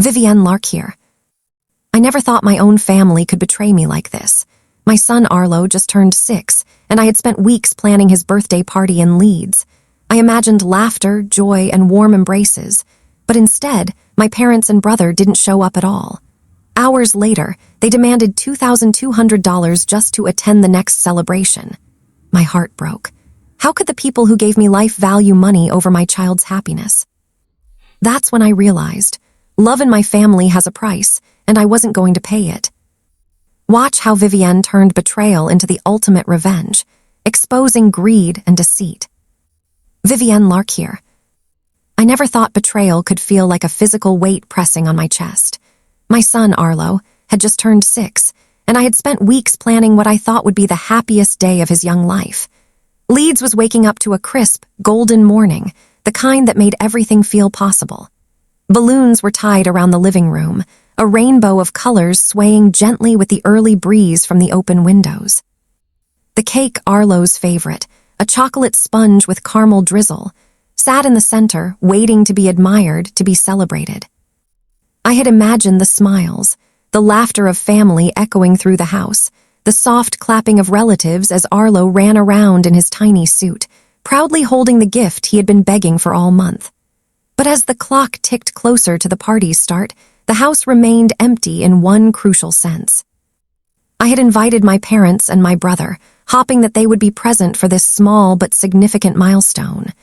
Vivienne Lark here. I never thought my own family could betray me like this. My son Arlo just turned 6, and I had spent weeks planning his birthday party in Leeds. I imagined laughter, joy, and warm embraces, but instead, my parents and brother didn't show up at all. Hours later, they demanded $2,200 just to attend the next celebration. My heart broke. How could the people who gave me life value money over my child's happiness? That's when I realized, love in my family has a price, and I wasn't going to pay it. Watch how Vivienne turned betrayal into the ultimate revenge, exposing greed and deceit. Vivienne Lark here. I never thought betrayal could feel like a physical weight pressing on my chest. My son, Arlo, had just turned 6, and I had spent weeks planning what I thought would be the happiest day of his young life. Leeds was waking up to a crisp, golden morning, the kind that made everything feel possible. Balloons were tied around the living room, a rainbow of colors swaying gently with the early breeze from the open windows. The cake, Arlo's favorite, a chocolate sponge with caramel drizzle, sat in the center, waiting to be admired, to be celebrated. I had imagined the smiles, the laughter of family echoing through the house, the soft clapping of relatives as Arlo ran around in his tiny suit, proudly holding the gift he had been begging for all month. But as the clock ticked closer to the party's start, the house remained empty in one crucial sense. I had invited my parents and my brother, hoping that they would be present for this small but significant milestone.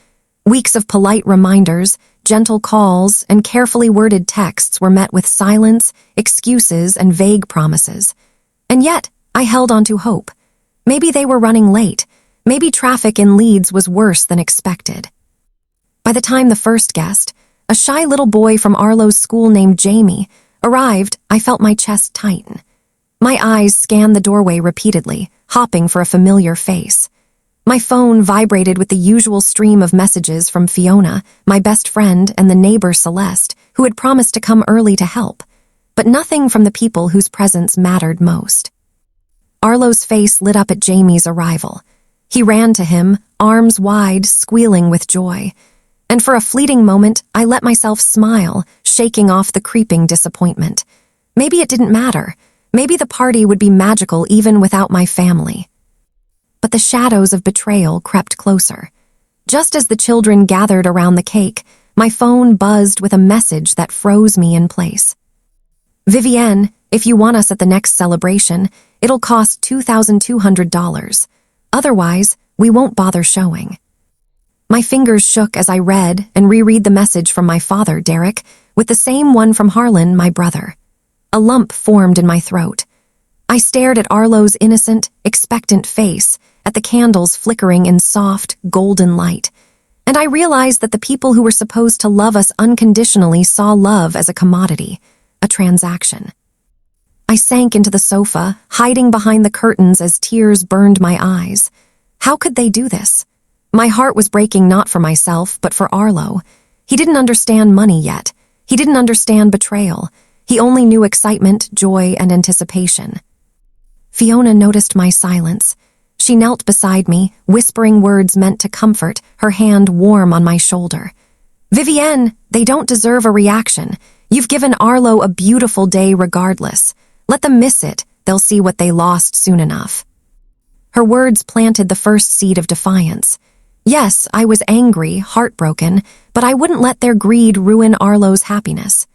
Weeks of polite reminders, gentle calls, and carefully worded texts were met with silence, excuses, and vague promises. And yet, I held on to hope. Maybe they were running late. Maybe traffic in Leeds was worse than expected. By the time the first guest, a shy little boy from Arlo's school named Jamie, arrived, I felt my chest tighten. My eyes scanned the doorway repeatedly, hopping for a familiar face. My phone vibrated with the usual stream of messages from Fiona, my best friend, and the neighbor Celeste, who had promised to come early to help, but nothing from the people whose presence mattered most. Arlo's face lit up at Jamie's arrival. He ran to him, arms wide, squealing with joy. And for a fleeting moment, I let myself smile, shaking off the creeping disappointment. Maybe it didn't matter. Maybe the party would be magical even without my family. But the shadows of betrayal crept closer. Just as the children gathered around the cake, my phone buzzed with a message that froze me in place. Vivienne, if you want us at the next celebration, it'll cost $2,200. Otherwise, we won't bother showing. My fingers shook as I read and reread the message from my father, Derek, with the same one from Harlan, my brother. A lump formed in my throat. I stared at Arlo's innocent, expectant face, at the candles flickering in soft, golden light, and I realized that the people who were supposed to love us unconditionally saw love as a commodity, a transaction. I sank into the sofa, hiding behind the curtains as tears burned my eyes. How could they do this? My heart was breaking not for myself, but for Arlo. He didn't understand money yet. He didn't understand betrayal. He only knew excitement, joy, and anticipation. Fiona noticed my silence. She knelt beside me, whispering words meant to comfort, her hand warm on my shoulder. Vivienne, they don't deserve a reaction. You've given Arlo a beautiful day regardless. Let them miss it. They'll see what they lost soon enough. Her words planted the first seed of defiance. Yes, I was angry, heartbroken, but I wouldn't let their greed ruin Arlo's happiness.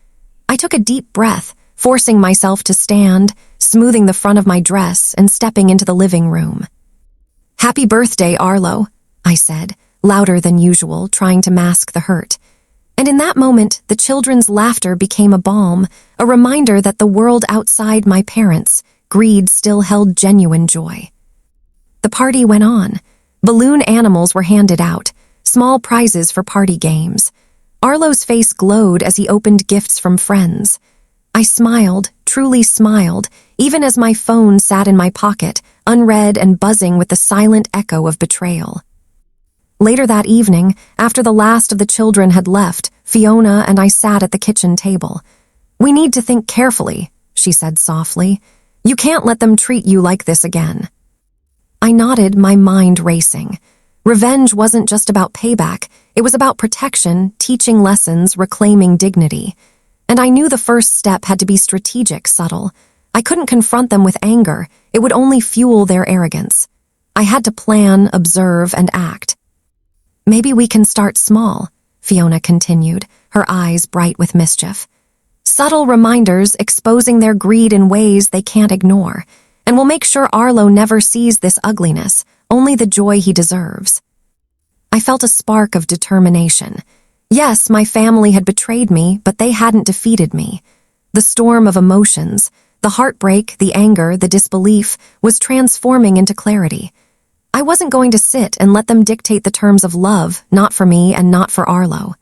I took a deep breath, forcing myself to stand, smoothing the front of my dress and stepping into the living room. Happy birthday, Arlo, I said, louder than usual, trying to mask the hurt. And in that moment, the children's laughter became a balm, a reminder that the world outside my parents, greed still held genuine joy. The party went on. Balloon animals were handed out, small prizes for party games. Arlo's face glowed as he opened gifts from friends. I smiled, truly smiled, even as my phone sat in my pocket, unread and buzzing with the silent echo of betrayal. Later that evening, after the last of the children had left, Fiona and I sat at the kitchen table. We need to think carefully, she said softly. You can't let them treat you like this again. I nodded, my mind racing. Revenge wasn't just about payback. It was about protection, teaching lessons, reclaiming dignity. And I knew the first step had to be strategic, subtle. I couldn't confront them with anger. It would only fuel their arrogance. I had to plan, observe, and act. Maybe we can start small, Fiona continued, her eyes bright with mischief. Subtle reminders exposing their greed in ways they can't ignore, and we'll make sure Arlo never sees this ugliness, only the joy he deserves. I felt a spark of determination. Yes, my family had betrayed me, but they hadn't defeated me. The storm of emotions, the heartbreak, the anger, the disbelief, was transforming into clarity. I wasn't going to sit and let them dictate the terms of love, not for me and not for Arlo.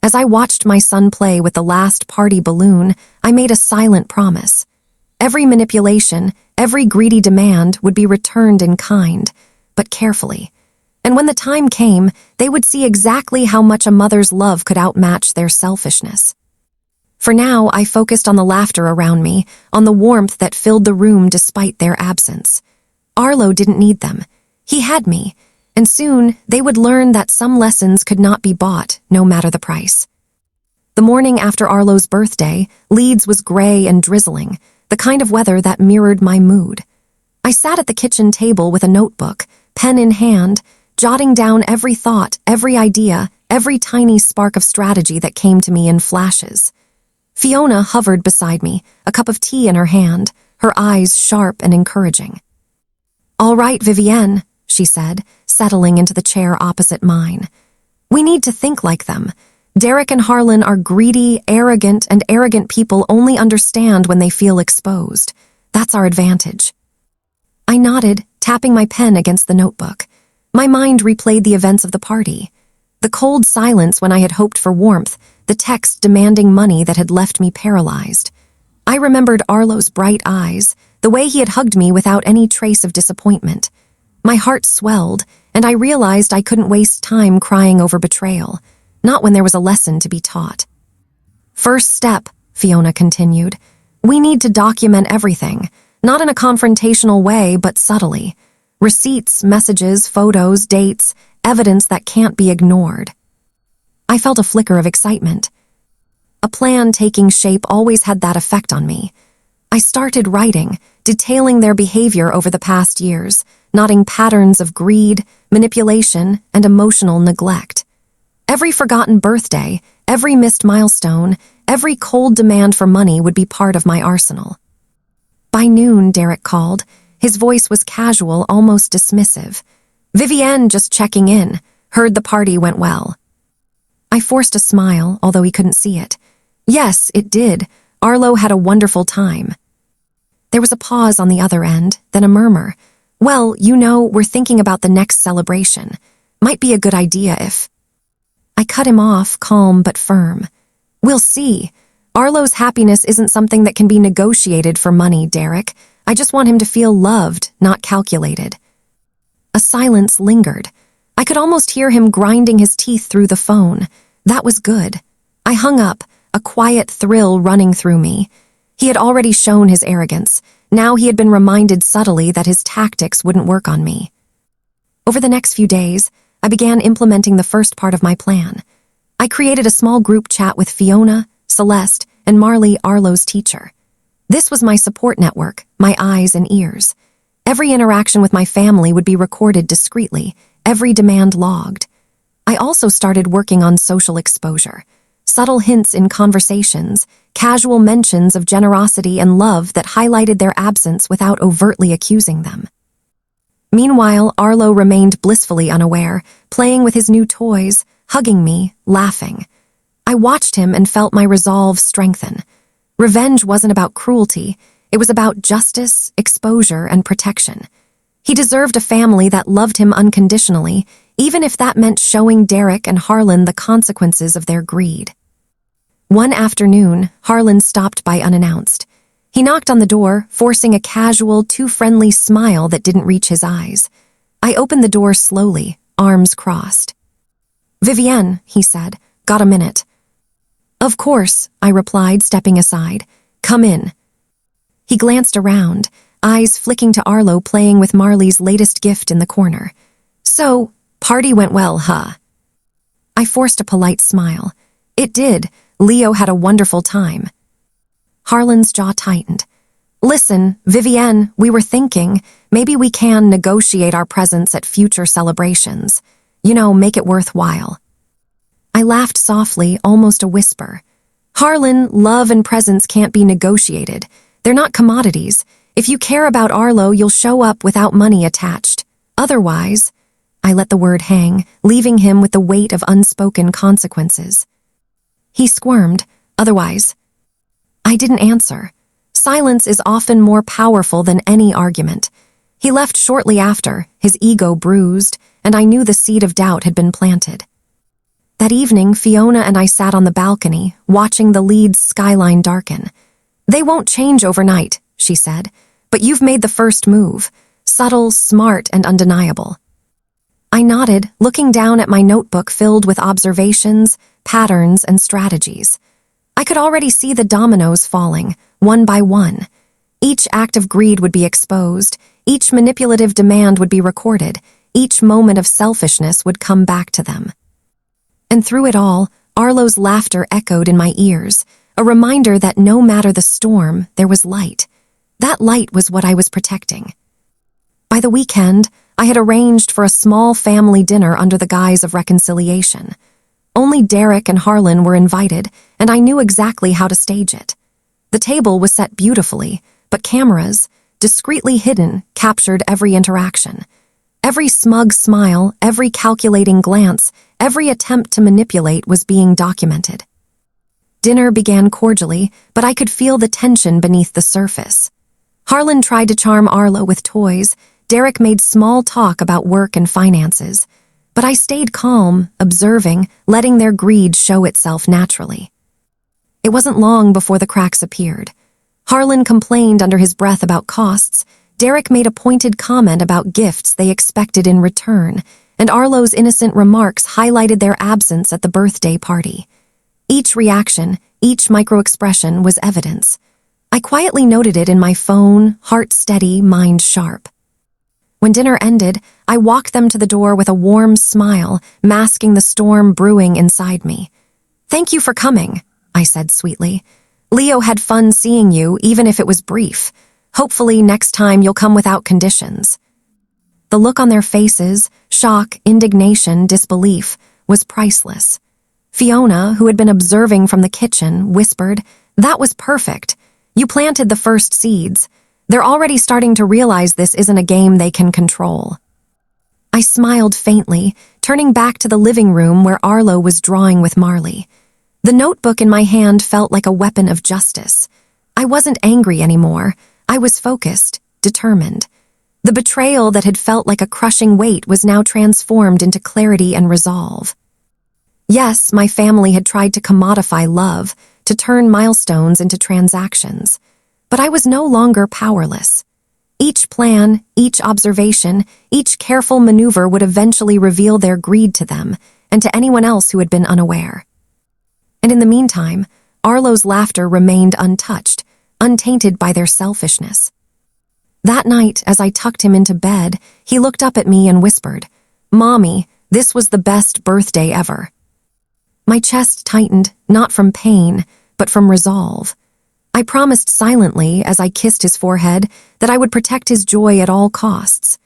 As I watched my son play with the last party balloon, I made a silent promise. Every manipulation, every greedy demand would be returned in kind, but carefully. And when the time came, they would see exactly how much a mother's love could outmatch their selfishness. For now, I focused on the laughter around me, on the warmth that filled the room despite their absence. Arlo didn't need them. He had me, and soon they would learn that some lessons could not be bought, no matter the price. The morning after Arlo's birthday, Leeds was gray and drizzling, the kind of weather that mirrored my mood. I sat at the kitchen table with a notebook, pen in hand, jotting down every thought, every idea, every tiny spark of strategy that came to me in flashes. Fiona hovered beside me, a cup of tea in her hand, her eyes sharp and encouraging. "All right, Vivienne," she said, settling into the chair opposite mine. "We need to think like them. Derek and Harlan are greedy, arrogant, and arrogant people only understand when they feel exposed. That's our advantage." I nodded, tapping my pen against the notebook. My mind replayed the events of the party. The cold silence when I had hoped for warmth, the text demanding money that had left me paralyzed. I remembered Arlo's bright eyes, the way he had hugged me without any trace of disappointment. My heart swelled, and I realized I couldn't waste time crying over betrayal, not when there was a lesson to be taught. "First step," Fiona continued. "We need to document everything, not in a confrontational way, but subtly. Receipts, messages, photos, dates, evidence that can't be ignored." I felt a flicker of excitement. A plan taking shape always had that effect on me. I started writing, detailing their behavior over the past years, noting patterns of greed, manipulation, and emotional neglect. Every forgotten birthday, every missed milestone, every cold demand for money would be part of my arsenal. By noon, Derek called. His voice was casual, almost dismissive. "Vivienne, just checking in. Heard the party went well." I forced a smile, although he couldn't see it. Yes, it did. Arlo had a wonderful time. There was a pause on the other end, then a murmur. "Well, we're thinking about the next celebration. Might be a good idea if..." I cut him off, calm but firm. "We'll see. Arlo's happiness isn't something that can be negotiated for money, Derek. I just want him to feel loved, not calculated." A silence lingered. I could almost hear him grinding his teeth through the phone. That was good. I hung up, a quiet thrill running through me. He had already shown his arrogance. Now he had been reminded subtly that his tactics wouldn't work on me. Over the next few days, I began implementing the first part of my plan. I created a small group chat with Fiona, Celeste, and Marley, Arlo's teacher. This was my support network, my eyes and ears. Every interaction with my family would be recorded discreetly, every demand logged. I also started working on social exposure. Subtle hints in conversations, casual mentions of generosity and love that highlighted their absence without overtly accusing them. Meanwhile, Arlo remained blissfully unaware, playing with his new toys, hugging me, laughing. I watched him and felt my resolve strengthen. Revenge wasn't about cruelty. It was about justice, exposure, and protection. He deserved a family that loved him unconditionally, even if that meant showing Derek and Harlan the consequences of their greed. One afternoon, Harlan stopped by unannounced. He knocked on the door, forcing a casual, too-friendly smile that didn't reach his eyes. I opened the door slowly, arms crossed. "Vivienne," he said, "got a minute?" "Of course," I replied, stepping aside. "Come in." He glanced around, eyes flicking to Arlo playing with Marley's latest gift in the corner. "So, party went well, huh?" I forced a polite smile. "It did. Leo had a wonderful time. Harlan's jaw tightened. Listen, Vivienne, we were thinking, maybe we can negotiate our presence at future celebrations. You know, make it worthwhile. I laughed softly, almost a whisper. Harlan, love and presence can't be negotiated. They're not commodities. If you care about Arlo, you'll show up without money attached. Otherwise, I let the word hang, leaving him with the weight of unspoken consequences. He squirmed. Otherwise. I didn't answer. Silence is often more powerful than any argument. He left shortly after, his ego bruised, and I knew the seed of doubt had been planted. That evening, Fiona and I sat on the balcony, watching the Leeds skyline darken. They won't change overnight, she said, but you've made the first move. Subtle, smart, and undeniable. I nodded, looking down at my notebook filled with observations, patterns, and strategies. I could already see the dominoes falling, one by one. Each act of greed would be exposed, each manipulative demand would be recorded, each moment of selfishness would come back to them. And through it all, Arlo's laughter echoed in my ears, a reminder that no matter the storm, there was light. That light was what I was protecting. By the weekend, I had arranged for a small family dinner under the guise of reconciliation. Only Derek and Harlan were invited, and I knew exactly how to stage it. The table was set beautifully, but cameras, discreetly hidden, captured every interaction. Every smug smile, every calculating glance, every attempt to manipulate was being documented. Dinner began cordially, but I could feel the tension beneath the surface. Harlan tried to charm Arlo with toys. Derek made small talk about work and finances. But I stayed calm, observing, letting their greed show itself naturally. It wasn't long before the cracks appeared. Harlan complained under his breath about costs. Derek made a pointed comment about gifts they expected in return, and Arlo's innocent remarks highlighted their absence at the birthday party. Each reaction, each micro-expression was evidence. I quietly noted it in my phone, heart steady, mind sharp. When dinner ended, I walked them to the door with a warm smile, masking the storm brewing inside me. "Thank you for coming," I said sweetly. "Leo had fun seeing you, even if it was brief. Hopefully next time you'll come without conditions." The look on their faces, shock, indignation, disbelief, was priceless. Fiona, who had been observing from the kitchen, whispered, "That was perfect. You planted the first seeds. They're already starting to realize this isn't a game they can control." I smiled faintly, turning back to the living room where Arlo was drawing with Marley. The notebook in my hand felt like a weapon of justice. I wasn't angry anymore. I was focused, determined. The betrayal that had felt like a crushing weight was now transformed into clarity and resolve. Yes, my family had tried to commodify love, to turn milestones into transactions. But I was no longer powerless. Each plan, each observation, each careful maneuver would eventually reveal their greed to them and to anyone else who had been unaware. And in the meantime, Arlo's laughter remained untouched, untainted by their selfishness. That night, as I tucked him into bed, he looked up at me and whispered, "Mommy, this was the best birthday ever." My chest tightened, not from pain, but from resolve. I promised silently, as I kissed his forehead, that I would protect his joy at all costs.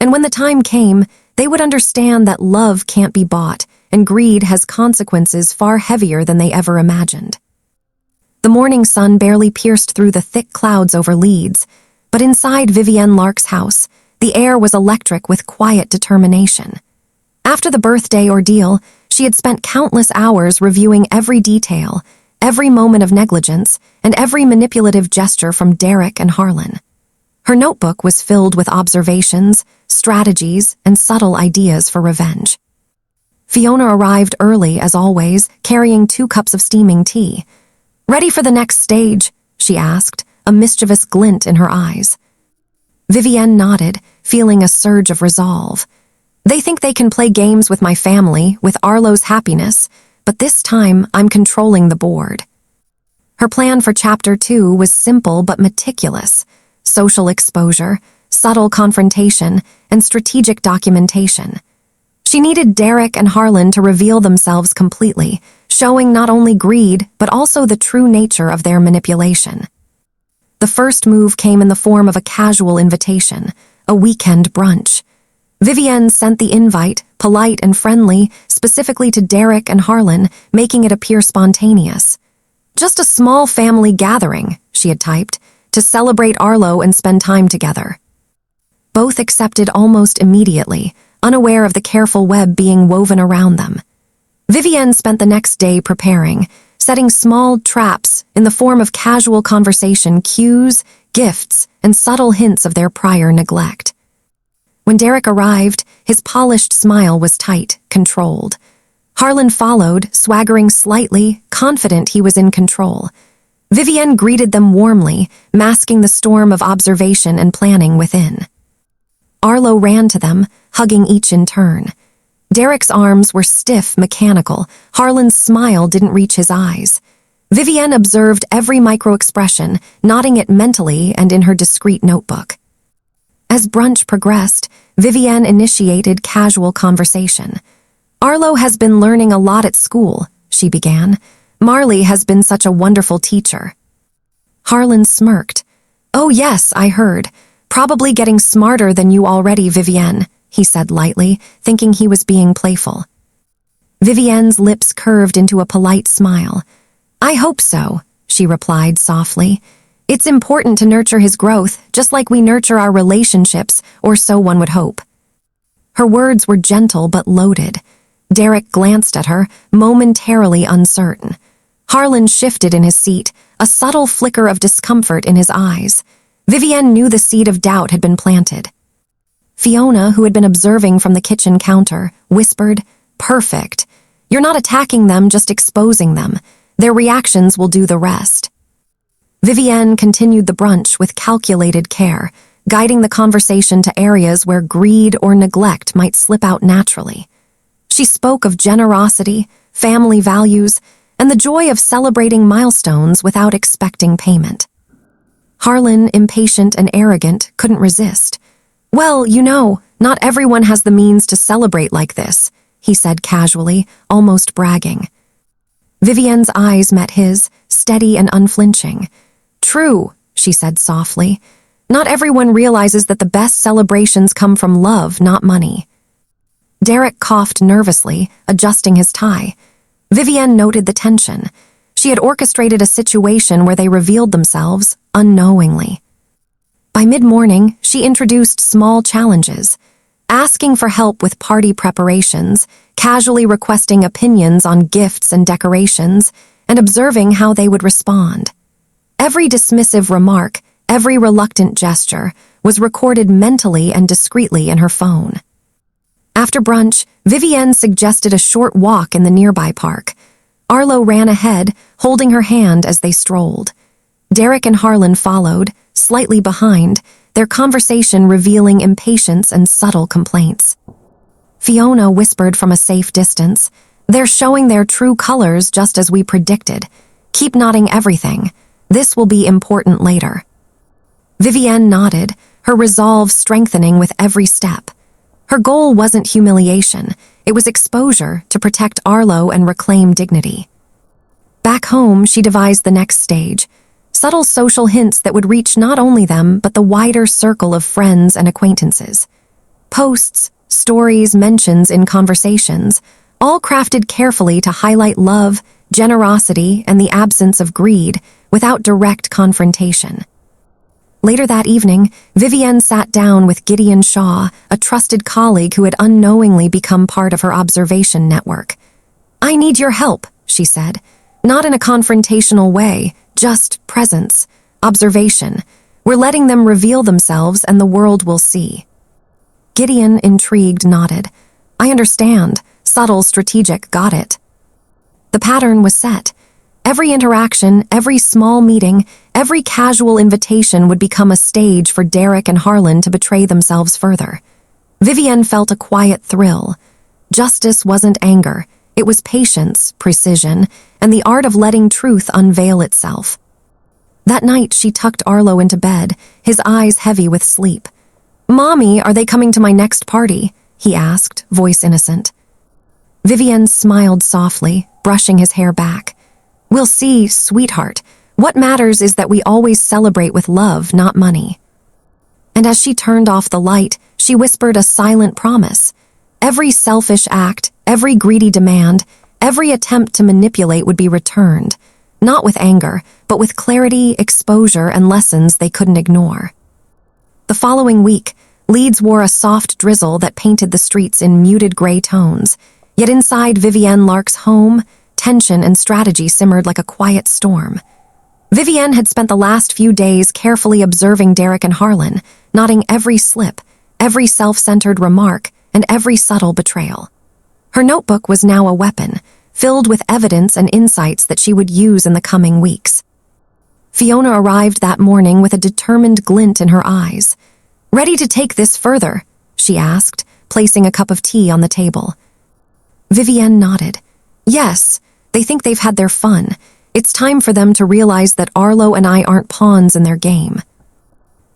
And when the time came, they would understand that love can't be bought, and greed has consequences far heavier than they ever imagined. The morning sun barely pierced through the thick clouds over Leeds, but inside Vivienne Lark's house, the air was electric with quiet determination. After the birthday ordeal, she had spent countless hours reviewing every detail, every moment of negligence, and every manipulative gesture from Derek and Harlan. Her notebook was filled with observations, strategies, and subtle ideas for revenge. Fiona arrived early, as always, carrying 2 cups of steaming tea. "Ready for the next stage?" she asked, a mischievous glint in her eyes. Vivienne nodded, feeling a surge of resolve. "They think they can play games with my family, with Arlo's happiness, but this time I'm controlling the board." Her plan for Chapter 2 was simple but meticulous: social exposure, subtle confrontation, and strategic documentation. She needed Derek and Harlan to reveal themselves completely, showing not only greed but also the true nature of their manipulation. The first move came in the form of a casual invitation, a weekend brunch. Vivienne sent the invite, polite and friendly, specifically to Derek and Harlan, making it appear spontaneous. "Just a small family gathering," she had typed, "to celebrate Arlo and spend time together." Both accepted almost immediately, unaware of the careful web being woven around them. Vivienne spent the next day preparing, setting small traps in the form of casual conversation cues, gifts, and subtle hints of their prior neglect. When Derek arrived, his polished smile was tight, controlled. Harlan followed, swaggering slightly, confident he was in control. Vivienne greeted them warmly, masking the storm of observation and planning within. Arlo ran to them, hugging each in turn. Derek's arms were stiff, mechanical. Harlan's smile didn't reach his eyes. Vivienne observed every micro-expression, nodding it mentally and in her discreet notebook. As brunch progressed, Vivienne initiated casual conversation. "Arlo has been learning a lot at school," she began. "Marley has been such a wonderful teacher." Harlan smirked. "Oh yes, I heard. Probably getting smarter than you already, Vivienne," he said lightly, thinking he was being playful. Vivienne's lips curved into a polite smile. "I hope so," she replied softly. "It's important to nurture his growth, just like we nurture our relationships, or so one would hope." Her words were gentle but loaded. Derek glanced at her, momentarily uncertain. Harlan shifted in his seat, a subtle flicker of discomfort in his eyes. Vivienne knew the seed of doubt had been planted. Fiona, who had been observing from the kitchen counter, whispered, "Perfect. You're not attacking them, just exposing them. Their reactions will do the rest." Vivienne continued the brunch with calculated care, guiding the conversation to areas where greed or neglect might slip out naturally. She spoke of generosity, family values, and the joy of celebrating milestones without expecting payment. Harlan, impatient and arrogant, couldn't resist. "Well, you know, not everyone has the means to celebrate like this," he said casually, almost bragging. Vivienne's eyes met his, steady and unflinching. "True," she said softly. "Not everyone realizes that the best celebrations come from love, not money." Derek coughed nervously, adjusting his tie. Vivienne noted the tension. She had orchestrated a situation where they revealed themselves, unknowingly. By mid-morning, she introduced small challenges, asking for help with party preparations, casually requesting opinions on gifts and decorations, and observing how they would respond. Every dismissive remark, every reluctant gesture, was recorded mentally and discreetly in her phone. After brunch, Vivienne suggested a short walk in the nearby park. Arlo ran ahead, holding her hand as they strolled. Derek and Harlan followed, slightly behind, their conversation revealing impatience and subtle complaints. Fiona whispered from a safe distance, "They're showing their true colors just as we predicted. Keep nodding everything. This will be important later." Vivienne nodded, her resolve strengthening with every step. Her goal wasn't humiliation, it was exposure to protect Arlo and reclaim dignity. Back home, she devised the next stage, subtle social hints that would reach not only them but the wider circle of friends and acquaintances. Posts, stories, mentions in conversations, all crafted carefully to highlight love, generosity, and the absence of greed without direct confrontation. Later that evening, Vivienne sat down with Gideon Shaw, a trusted colleague who had unknowingly become part of her observation network. "I need your help," she said. "Not in a confrontational way, just presence, observation. We're letting them reveal themselves and the world will see." Gideon, intrigued, nodded. "I understand. Subtle, strategic, got it." The pattern was set. Every interaction, every small meeting, every casual invitation would become a stage for Derek and Harlan to betray themselves further. Vivienne felt a quiet thrill. Justice wasn't anger. It was patience, precision, and the art of letting truth unveil itself. That night, she tucked Arlo into bed, his eyes heavy with sleep. "Mommy, are they coming to my next party?" he asked, voice innocent. Vivienne smiled softly, brushing his hair back. "We'll see, sweetheart. What matters is that we always celebrate with love, not money." And as she turned off the light, she whispered a silent promise. Every selfish act, every greedy demand, every attempt to manipulate would be returned, not with anger, but with clarity, exposure, and lessons they couldn't ignore. The following week, Leeds wore a soft drizzle that painted the streets in muted gray tones, yet inside Vivienne Lark's home, tension and strategy simmered like a quiet storm. Vivienne had spent the last few days carefully observing Derek and Harlan, noting every slip, every self-centered remark, and every subtle betrayal. Her notebook was now a weapon, filled with evidence and insights that she would use in the coming weeks. Fiona arrived that morning with a determined glint in her eyes. "Ready to take this further?" she asked, placing a cup of tea on the table. Vivienne nodded. "Yes, they think they've had their fun. It's time for them to realize that Arlo and I aren't pawns in their game."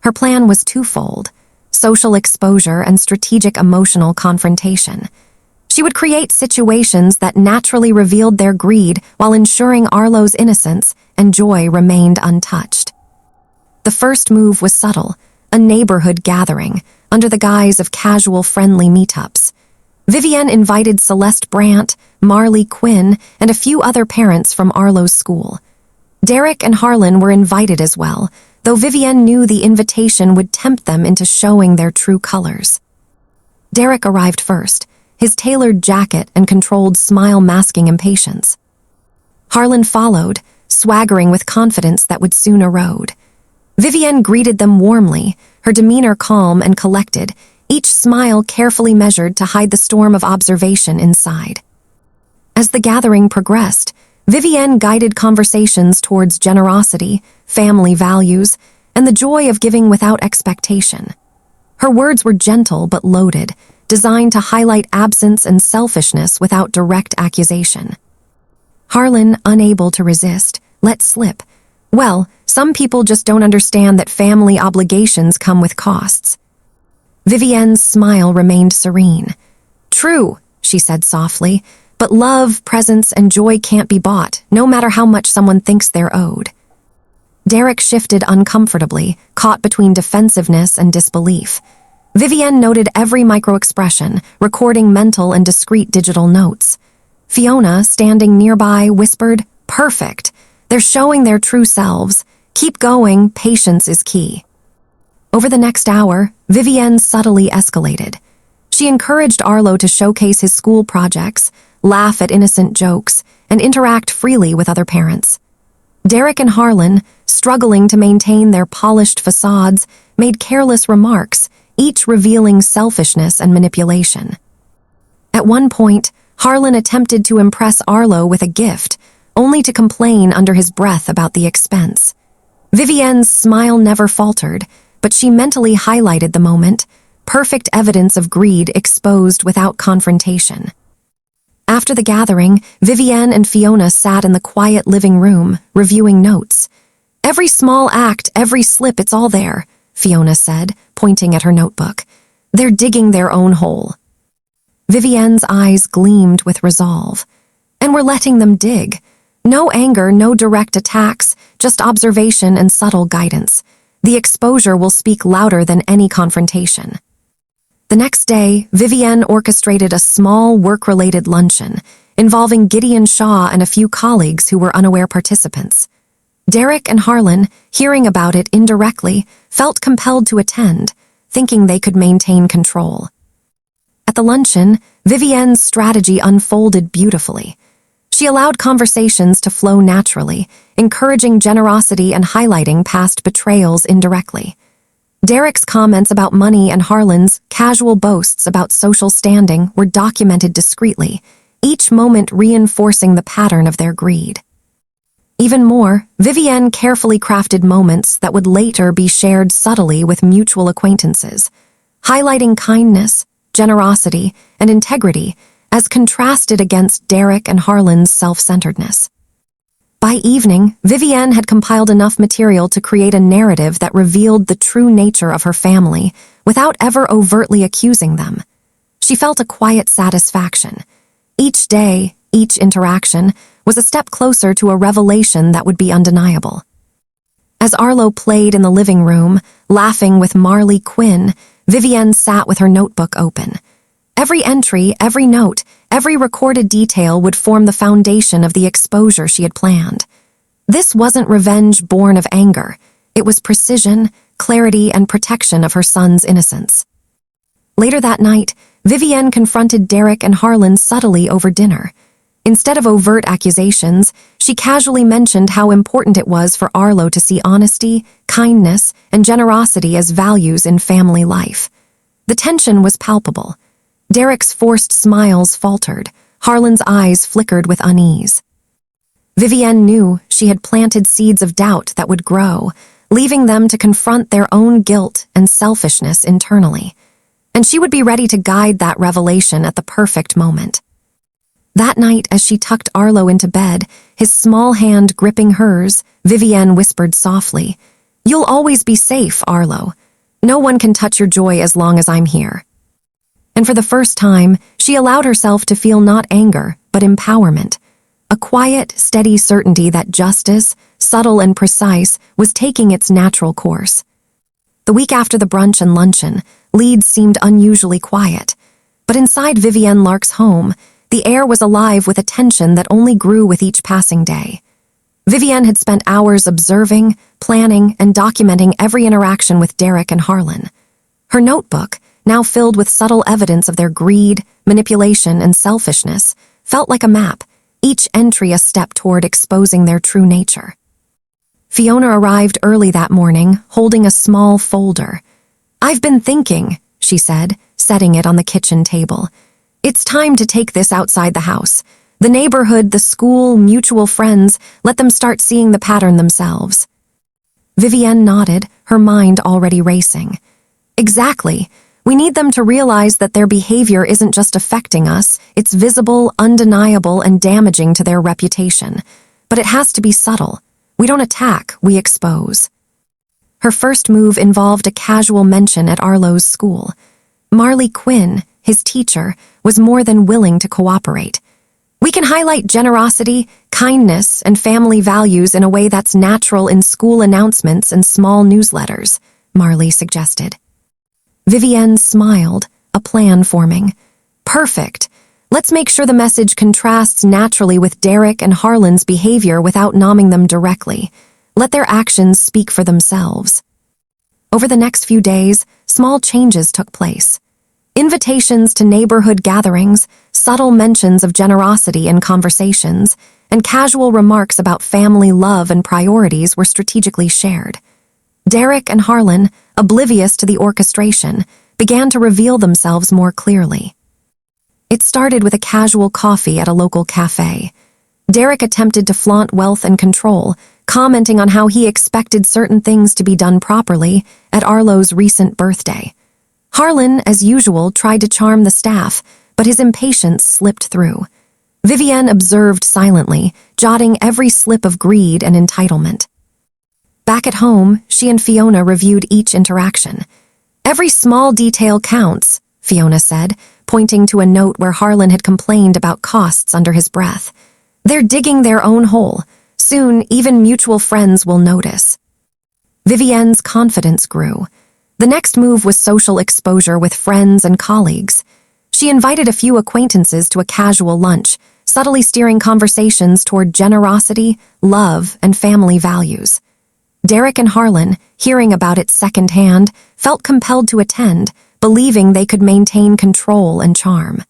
Her plan was twofold: social exposure and strategic emotional confrontation. She would create situations that naturally revealed their greed while ensuring Arlo's innocence and joy remained untouched. The first move was subtle, a neighborhood gathering, under the guise of casual friendly meetups. Vivienne invited Celeste Brandt, Marley Quinn, and a few other parents from Arlo's school. Derek and Harlan were invited as well, though Vivienne knew the invitation would tempt them into showing their true colors. Derek arrived first, his tailored jacket and controlled smile masking impatience. Harlan followed, swaggering with confidence that would soon erode. Vivienne greeted them warmly, her demeanor calm and collected, each smile carefully measured to hide the storm of observation inside. As the gathering progressed, Vivienne guided conversations towards generosity, family values, and the joy of giving without expectation. Her words were gentle but loaded, designed to highlight absence and selfishness without direct accusation. Harlan, unable to resist, let slip. "Well, some people just don't understand that family obligations come with costs." Vivienne's smile remained serene. "True," she said softly, "but love, presence, and joy can't be bought, no matter how much someone thinks they're owed." Derek shifted uncomfortably, caught between defensiveness and disbelief. Vivienne noted every micro-expression, recording mental and discrete digital notes. Fiona, standing nearby, whispered, "Perfect. They're showing their true selves. Keep going, patience is key." Over the next hour, Vivienne subtly escalated. She encouraged Arlo to showcase his school projects, laugh at innocent jokes, and interact freely with other parents. Derek and Harlan, struggling to maintain their polished facades, made careless remarks, each revealing selfishness and manipulation. At one point, Harlan attempted to impress Arlo with a gift, only to complain under his breath about the expense. Vivienne's smile never faltered, but she mentally highlighted the moment, perfect evidence of greed exposed without confrontation. After the gathering, Vivienne and Fiona sat in the quiet living room, reviewing notes. "Every small act, every slip, it's all there," Fiona said, pointing at her notebook. "They're digging their own hole." Vivienne's eyes gleamed with resolve. "And we're letting them dig. No anger, no direct attacks, just observation and subtle guidance. The exposure will speak louder than any confrontation." The next day, Vivienne orchestrated a small work-related luncheon, involving Gideon Shaw and a few colleagues who were unaware participants. Derek and Harlan, hearing about it indirectly, felt compelled to attend, thinking they could maintain control. At the luncheon, Vivienne's strategy unfolded beautifully. She allowed conversations to flow naturally, encouraging generosity and highlighting past betrayals indirectly. Derek's comments about money and Harlan's casual boasts about social standing were documented discreetly, each moment reinforcing the pattern of their greed. Even more, Vivienne carefully crafted moments that would later be shared subtly with mutual acquaintances, highlighting kindness, generosity, and integrity as contrasted against Derek and Harlan's self-centeredness. By evening, Vivienne had compiled enough material to create a narrative that revealed the true nature of her family without ever overtly accusing them. She felt a quiet satisfaction. Each day, each interaction, was a step closer to a revelation that would be undeniable. As Arlo played in the living room, laughing with Marley Quinn, Vivienne sat with her notebook open. Every entry, every note, every recorded detail would form the foundation of the exposure she had planned. This wasn't revenge born of anger. It was precision, clarity, and protection of her son's innocence. Later that night, Vivienne confronted Derek and Harlan subtly over dinner. Instead of overt accusations, she casually mentioned how important it was for Arlo to see honesty, kindness, and generosity as values in family life. The tension was palpable. Derek's forced smiles faltered. Harlan's eyes flickered with unease. Vivienne knew she had planted seeds of doubt that would grow, leaving them to confront their own guilt and selfishness internally. And she would be ready to guide that revelation at the perfect moment. That night, as she tucked Arlo into bed, his small hand gripping hers, Vivienne whispered softly, "You'll always be safe, Arlo. No one can touch your joy as long as I'm here." And for the first time, she allowed herself to feel not anger, but empowerment. A quiet, steady certainty that justice, subtle and precise, was taking its natural course. The week after the brunch and luncheon, Leeds seemed unusually quiet. But inside Vivienne Lark's home, the air was alive with a tension that only grew with each passing day. Vivienne had spent hours observing, planning, and documenting every interaction with Derek and Harlan. Her notebook, now filled with subtle evidence of their greed, manipulation, and selfishness, felt like a map, each entry a step toward exposing their true nature. Fiona arrived early that morning, holding a small folder. "I've been thinking," she said, setting it on the kitchen table. "It's time to take this outside the house. The neighborhood, the school, mutual friends, let them start seeing the pattern themselves." Vivienne nodded, her mind already racing. "Exactly. We need them to realize that their behavior isn't just affecting us, it's visible, undeniable, and damaging to their reputation. But it has to be subtle. We don't attack, we expose." Her first move involved a casual mention at Arlo's school. Marley Quinn, his teacher, was more than willing to cooperate. "We can highlight generosity, kindness, and family values in a way that's natural in school announcements and small newsletters," Marley suggested. Vivienne smiled, a plan forming. "Perfect. Let's make sure the message contrasts naturally with Derek and Harlan's behavior without nomming them directly. Let their actions speak for themselves." Over the next few days, small changes took place. Invitations to neighborhood gatherings, subtle mentions of generosity in conversations, and casual remarks about family love and priorities were strategically shared. Derek and Harlan, oblivious to the orchestration, began to reveal themselves more clearly. It started with a casual coffee at a local cafe. Derek attempted to flaunt wealth and control, commenting on how he expected certain things to be done properly at Arlo's recent birthday. Harlan, as usual, tried to charm the staff, but his impatience slipped through. Vivienne observed silently, jotting every slip of greed and entitlement. Back at home, she and Fiona reviewed each interaction. "Every small detail counts," Fiona said, pointing to a note where Harlan had complained about costs under his breath. "They're digging their own hole. Soon, even mutual friends will notice." Vivienne's confidence grew. The next move was social exposure with friends and colleagues. She invited a few acquaintances to a casual lunch, subtly steering conversations toward generosity, love, and family values. Derek and Harlan, hearing about it secondhand, felt compelled to attend, believing they could maintain control and charm.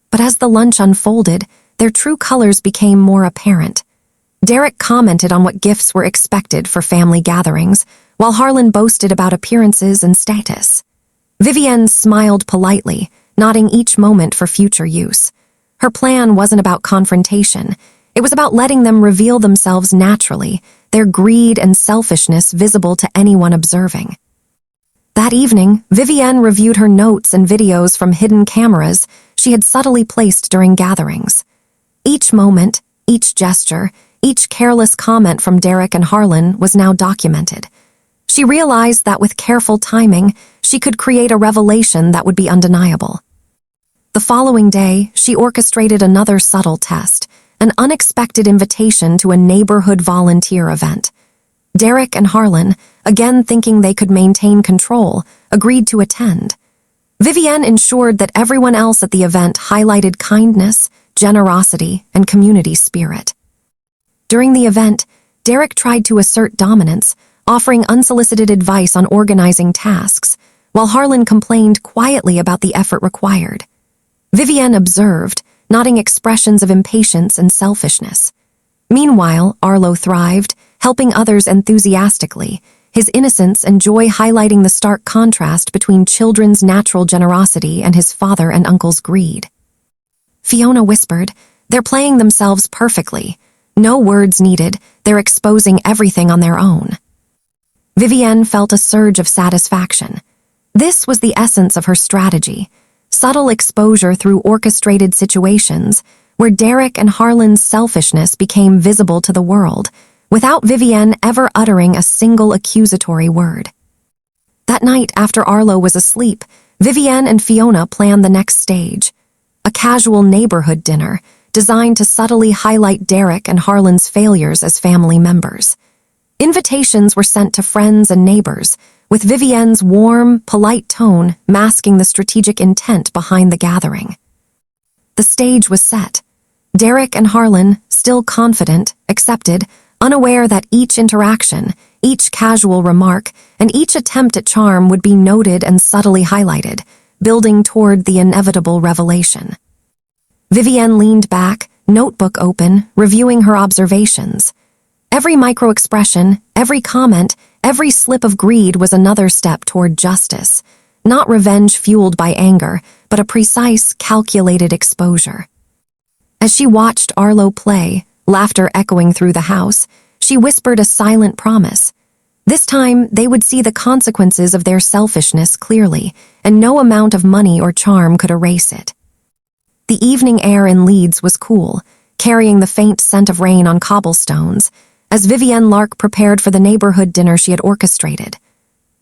But as the lunch unfolded, their true colors became more apparent. Derek commented on what gifts were expected for family gatherings, while Harlan boasted about appearances and status. Vivienne smiled politely, nodding each moment for future use. Her plan wasn't about confrontation. It was about letting them reveal themselves naturally, their greed and selfishness visible to anyone observing. That evening, Vivienne reviewed her notes and videos from hidden cameras she had subtly placed during gatherings. Each moment, each gesture, each careless comment from Derek and Harlan was now documented. She realized that with careful timing, she could create a revelation that would be undeniable. The following day, she orchestrated another subtle test, an unexpected invitation to a neighborhood volunteer event. Derek and Harlan, again thinking they could maintain control, agreed to attend. Vivienne ensured that everyone else at the event highlighted kindness, generosity, and community spirit. During the event, Derek tried to assert dominance, offering unsolicited advice on organizing tasks, while Harlan complained quietly about the effort required. Vivienne observed, nodding expressions of impatience and selfishness. Meanwhile, Arlo thrived, helping others enthusiastically, his innocence and joy highlighting the stark contrast between children's natural generosity and his father and uncle's greed. Fiona whispered, "They're playing themselves perfectly. No words needed, they're exposing everything on their own." Vivienne felt a surge of satisfaction. This was the essence of her strategy, subtle exposure through orchestrated situations where Derek and Harlan's selfishness became visible to the world, without Vivienne ever uttering a single accusatory word. That night, after Arlo was asleep, Vivienne and Fiona planned the next stage, a casual neighborhood dinner designed to subtly highlight Derek and Harlan's failures as family members. Invitations were sent to friends and neighbors, with Vivienne's warm, polite tone masking the strategic intent behind the gathering. The stage was set. Derek and Harlan, still confident, accepted, unaware that each interaction, each casual remark, and each attempt at charm would be noted and subtly highlighted, building toward the inevitable revelation. Vivienne leaned back, notebook open, reviewing her observations. Every micro-expression, every comment, every slip of greed was another step toward justice, not revenge fueled by anger, but a precise, calculated exposure. As she watched Arlo play, laughter echoing through the house, she whispered a silent promise. This time, they would see the consequences of their selfishness clearly, and no amount of money or charm could erase it. The evening air in Leeds was cool, carrying the faint scent of rain on cobblestones, as Vivienne Lark prepared for the neighborhood dinner she had orchestrated.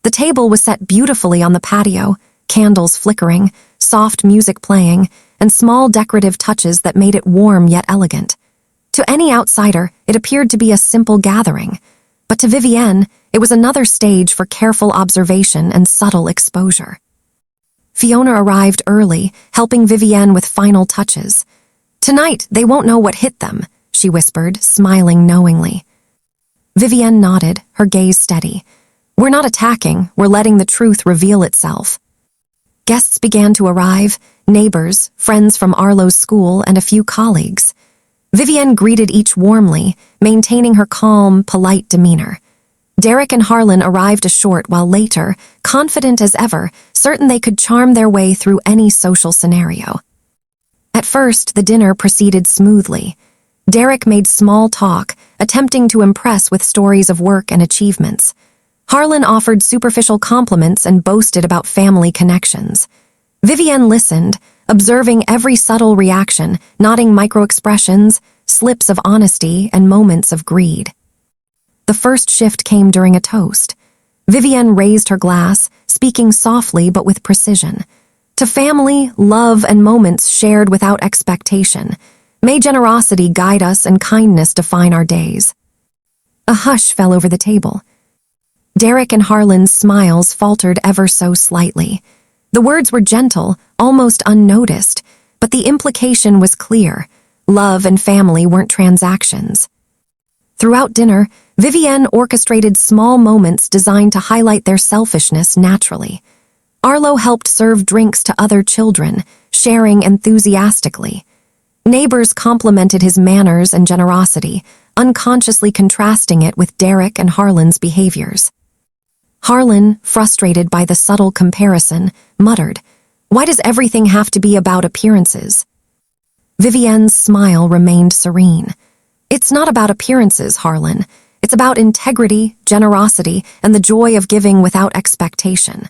The table was set beautifully on the patio, candles flickering, soft music playing, and small decorative touches that made it warm yet elegant. To any outsider, it appeared to be a simple gathering, but to Vivienne, it was another stage for careful observation and subtle exposure. Fiona arrived early, helping Vivienne with final touches. "Tonight, they won't know what hit them," she whispered, smiling knowingly. Vivienne nodded, her gaze steady. "We're not attacking, we're letting the truth reveal itself." Guests began to arrive, neighbors, friends from Arlo's school, and a few colleagues. Vivienne greeted each warmly, maintaining her calm, polite demeanor. Derek and Harlan arrived a short while later, confident as ever, certain they could charm their way through any social scenario. At first, the dinner proceeded smoothly. Derek made small talk, attempting to impress with stories of work and achievements. Harlan offered superficial compliments and boasted about family connections. Vivienne listened, observing every subtle reaction, nodding micro-expressions, slips of honesty, and moments of greed. The first shift came during a toast. Vivienne raised her glass, speaking softly but with precision. To family, love, and moments shared without expectation. May generosity guide us and kindness define our days. A hush fell over the table. Derek and Harlan's smiles faltered ever so slightly. The words were gentle, almost unnoticed, but the implication was clear. Love and family weren't transactions. Throughout dinner, Vivienne orchestrated small moments designed to highlight their selfishness naturally. Arlo helped serve drinks to other children, sharing enthusiastically. Neighbors complimented his manners and generosity, unconsciously contrasting it with Derek and Harlan's behaviors. Harlan, frustrated by the subtle comparison, muttered, "Why does everything have to be about appearances?" Vivienne's smile remained serene. "It's not about appearances, Harlan. It's about integrity, generosity, and the joy of giving without expectation."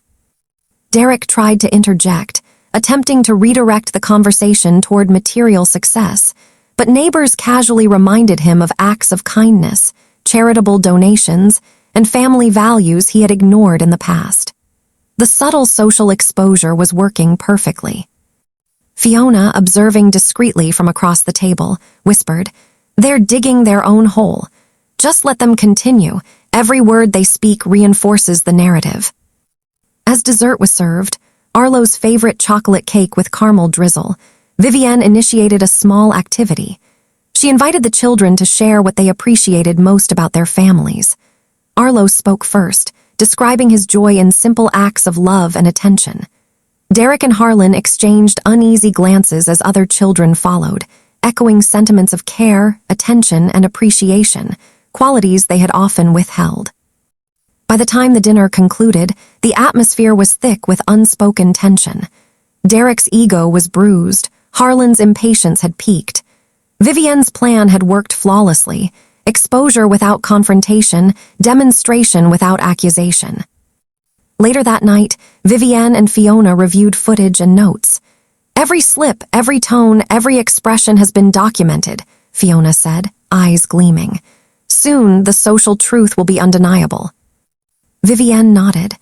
Derek tried to interject, attempting to redirect the conversation toward material success, but neighbors casually reminded him of acts of kindness, charitable donations, and family values he had ignored in the past. The subtle social exposure was working perfectly. Fiona, observing discreetly from across the table, whispered, "They're digging their own hole. Just let them continue. Every word they speak reinforces the narrative." As dessert was served, Arlo's favorite chocolate cake with caramel drizzle, Vivienne initiated a small activity. She invited the children to share what they appreciated most about their families. Arlo spoke first, describing his joy in simple acts of love and attention. Derek and Harlan exchanged uneasy glances as other children followed, echoing sentiments of care, attention, and appreciation, qualities they had often withheld. By the time the dinner concluded, the atmosphere was thick with unspoken tension. Derek's ego was bruised, Harlan's impatience had peaked. Vivienne's plan had worked flawlessly: exposure without confrontation, demonstration without accusation. Later that night, Vivienne and Fiona reviewed footage and notes. "Every slip, every tone, every expression has been documented," Fiona said, eyes gleaming. "Soon, the social truth will be undeniable." Vivienne nodded.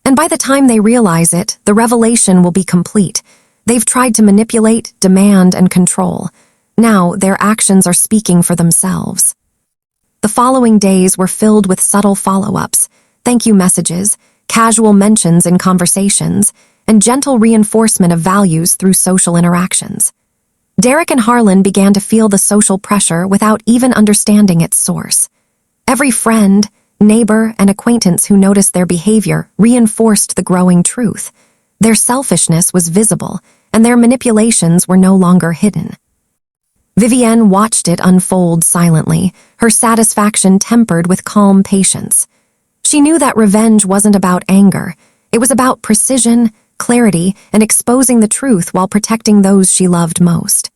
"And by the time they realize it, the revelation will be complete. They've tried to manipulate, demand, and control. Now, their actions are speaking for themselves." The following days were filled with subtle follow-ups, thank you messages, casual mentions in conversations, and gentle reinforcement of values through social interactions. Derek and Harlan began to feel the social pressure without even understanding its source. Every friend, neighbor, and acquaintance who noticed their behavior reinforced the growing truth. Their selfishness was visible, and their manipulations were no longer hidden. Vivienne watched it unfold silently, her satisfaction tempered with calm patience. She knew that revenge wasn't about anger. It was about precision, clarity, and exposing the truth while protecting those she loved most.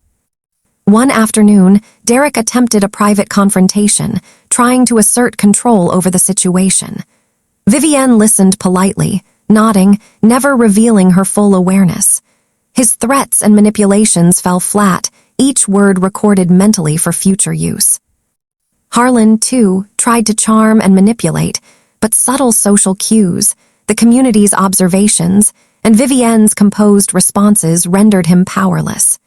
One afternoon, Derek attempted a private confrontation, trying to assert control over the situation. Vivienne listened politely, nodding, never revealing her full awareness. His threats and manipulations fell flat, each word recorded mentally for future use. Harlan, too, tried to charm and manipulate, but subtle social cues, the community's observations, and Vivienne's composed responses rendered him powerless.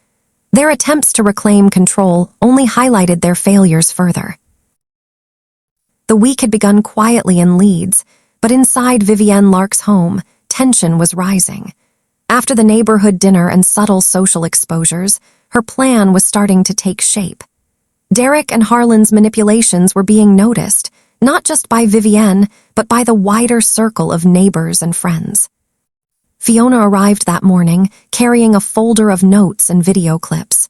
Their attempts to reclaim control only highlighted their failures further. The week had begun quietly in Leeds, but inside Vivienne Lark's home, tension was rising. After the neighborhood dinner and subtle social exposures, her plan was starting to take shape. Derek and Harlan's manipulations were being noticed, not just by Vivienne, but by the wider circle of neighbors and friends. Fiona arrived that morning, carrying a folder of notes and video clips.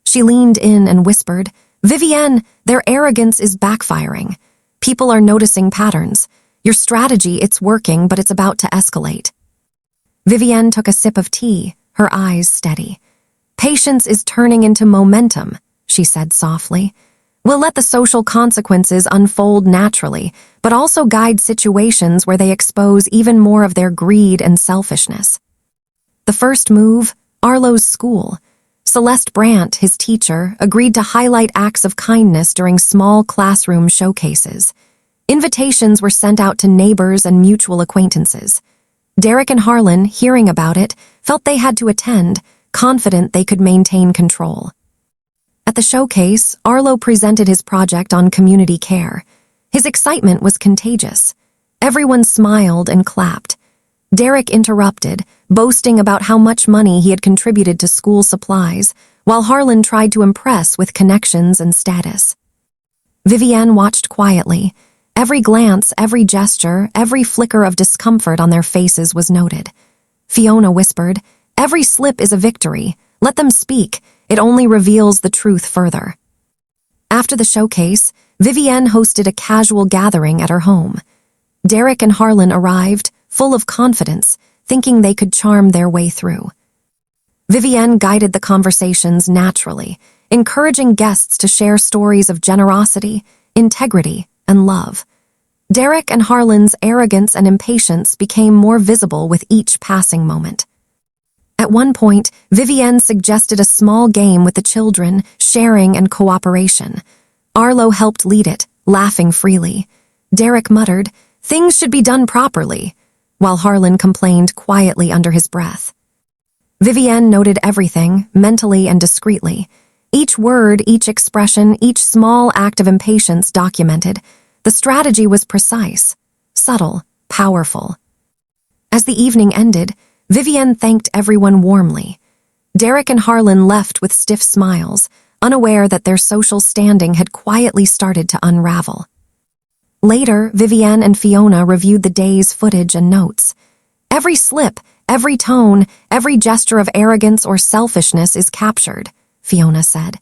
She leaned in and whispered, "Vivienne, their arrogance is backfiring. People are noticing patterns. Your strategy, it's working, but it's about to escalate." Vivienne took a sip of tea, her eyes steady. "Patience is turning into momentum," she said softly. "We'll let the social consequences unfold naturally, but also guide situations where they expose even more of their greed and selfishness." The first move, Arlo's school. Celeste Brandt, his teacher, agreed to highlight acts of kindness during small classroom showcases. Invitations were sent out to neighbors and mutual acquaintances. Derek and Harlan, hearing about it, felt they had to attend, confident they could maintain control. At the showcase, Arlo presented his project on community care. His excitement was contagious. Everyone smiled and clapped. Derek interrupted, boasting about how much money he had contributed to school supplies, while Harlan tried to impress with connections and status. Vivienne watched quietly. Every glance, every gesture, every flicker of discomfort on their faces was noted. Fiona whispered, "Every slip is a victory. Let them speak. It only reveals the truth further." After the showcase, Vivienne hosted a casual gathering at her home. Derek and Harlan arrived, full of confidence, thinking they could charm their way through. Vivienne guided the conversations naturally, encouraging guests to share stories of generosity, integrity, and love. Derek and Harlan's arrogance and impatience became more visible with each passing moment. At one point, Vivienne suggested a small game with the children, sharing and cooperation. Arlo helped lead it, laughing freely. Derek muttered, "Things should be done properly," while Harlan complained quietly under his breath. Vivienne noted everything, mentally and discreetly. Each word, each expression, each small act of impatience documented. The strategy was precise, subtle, powerful. As the evening ended, Vivienne thanked everyone warmly. Derek and Harlan left with stiff smiles, unaware that their social standing had quietly started to unravel. Later, Vivienne and Fiona reviewed the day's footage and notes. Every slip, every tone, every gesture of arrogance or selfishness is captured, Fiona said.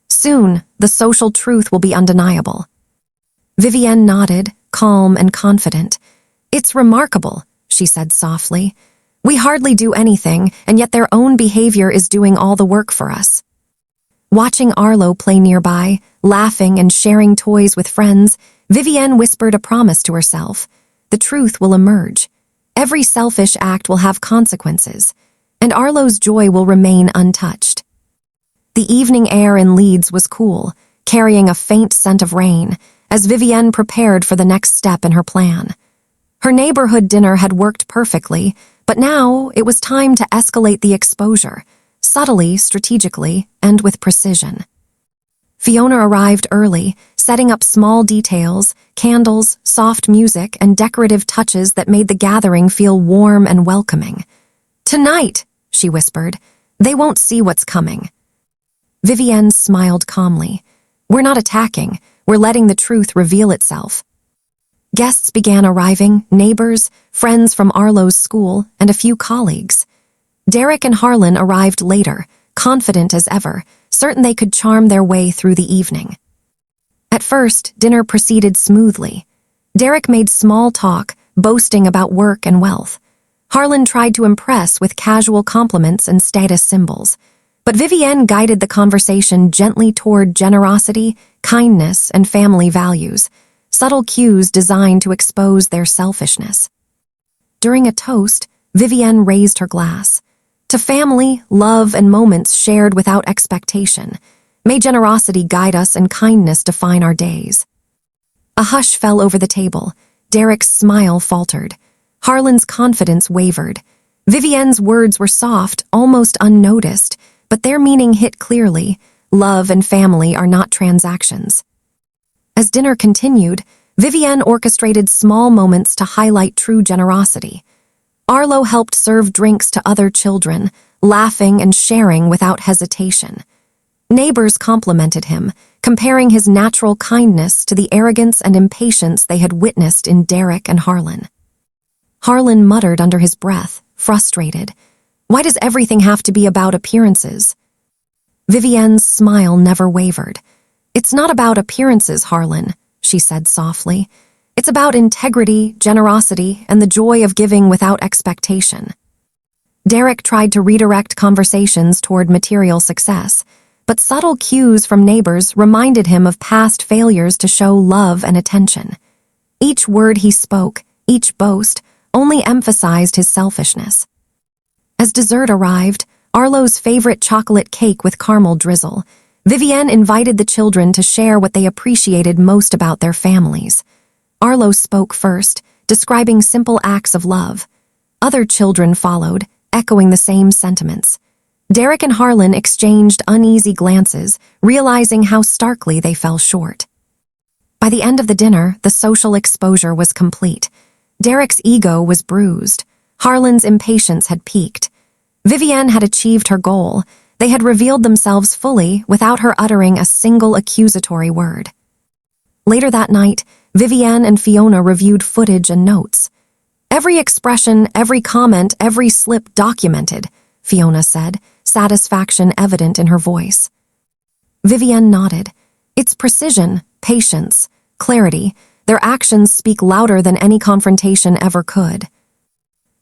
Soon, the social truth will be undeniable. Vivienne nodded, calm and confident. It's remarkable, she said softly. We hardly do anything, and yet their own behavior is doing all the work for us. Watching Arlo play nearby, laughing and sharing toys with friends, Vivienne whispered a promise to herself. The truth will emerge. Every selfish act will have consequences, and Arlo's joy will remain untouched. The evening air in Leeds was cool, carrying a faint scent of rain, as Vivienne prepared for the next step in her plan. Her neighborhood dinner had worked perfectly, but now it was time to escalate the exposure, subtly, strategically, and with precision. Fiona arrived early, setting up small details, candles, soft music, and decorative touches that made the gathering feel warm and welcoming. Tonight, she whispered, they won't see what's coming. Vivienne smiled calmly. We're not attacking, we're letting the truth reveal itself. Guests began arriving, neighbors, friends from Arlo's school, and a few colleagues. Derek and Harlan arrived later, confident as ever, certain they could charm their way through the evening. At first, dinner proceeded smoothly. Derek made small talk, boasting about work and wealth. Harlan tried to impress with casual compliments and status symbols. But Vivienne guided the conversation gently toward generosity, kindness, and family values, subtle cues designed to expose their selfishness. During a toast, Vivienne raised her glass. To family, love, and moments shared without expectation. May generosity guide us and kindness define our days. A hush fell over the table. Derek's smile faltered. Harlan's confidence wavered. Vivienne's words were soft, almost unnoticed, but their meaning hit clearly. Love and family are not transactions. As dinner continued, Vivienne orchestrated small moments to highlight true generosity. Arlo helped serve drinks to other children, laughing and sharing without hesitation. Neighbors complimented him, comparing his natural kindness to the arrogance and impatience they had witnessed in Derek and Harlan. Harlan muttered under his breath, frustrated. Why does everything have to be about appearances? Vivienne's smile never wavered. It's not about appearances, Harlan, she said softly. It's about integrity, generosity, and the joy of giving without expectation. Derek tried to redirect conversations toward material success, but subtle cues from neighbors reminded him of past failures to show love and attention. Each word he spoke, each boast, only emphasized his selfishness. As dessert arrived, Arlo's favorite chocolate cake with caramel drizzle, Vivienne invited the children to share what they appreciated most about their families. Arlo spoke first, describing simple acts of love. Other children followed, echoing the same sentiments. Derek and Harlan exchanged uneasy glances, realizing how starkly they fell short. By the end of the dinner, the social exposure was complete. Derek's ego was bruised. Harlan's impatience had peaked. Vivienne had achieved her goal. They had revealed themselves fully without her uttering a single accusatory word. Later that night, Vivienne and Fiona reviewed footage and notes. Every expression, every comment, every slip documented, Fiona said, satisfaction evident in her voice. Vivienne nodded. It's precision, patience, clarity. Their actions speak louder than any confrontation ever could.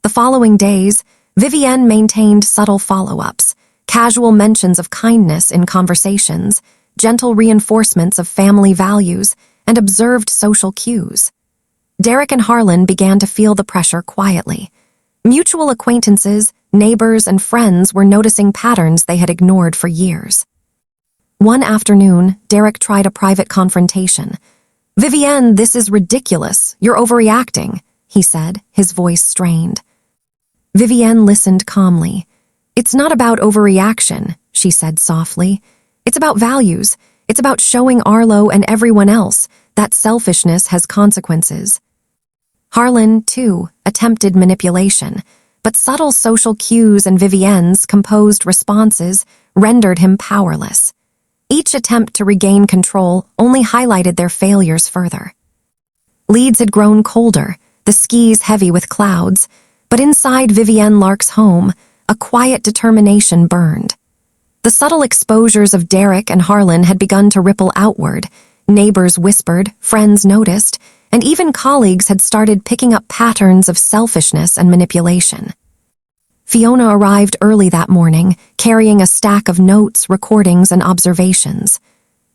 The following days, Vivienne maintained subtle follow-ups, casual mentions of kindness in conversations, gentle reinforcements of family values, and observed social cues. Derek and Harlan began to feel the pressure quietly. Mutual acquaintances, neighbors, and friends were noticing patterns they had ignored for years. One afternoon, Derek tried a private confrontation. "Vivienne, this is ridiculous. You're overreacting," he said, his voice strained. Vivienne listened calmly. "It's not about overreaction," she said softly. "It's about values. It's about showing Arlo and everyone else that selfishness has consequences." Harlan, too, attempted manipulation, but subtle social cues and Vivienne's composed responses rendered him powerless. Each attempt to regain control only highlighted their failures further. Leeds had grown colder, the skies heavy with clouds, but inside Vivienne Lark's home, a quiet determination burned. The subtle exposures of Derek and Harlan had begun to ripple outward. Neighbors whispered, friends noticed, and even colleagues had started picking up patterns of selfishness and manipulation. Fiona arrived early that morning, carrying a stack of notes, recordings, and observations.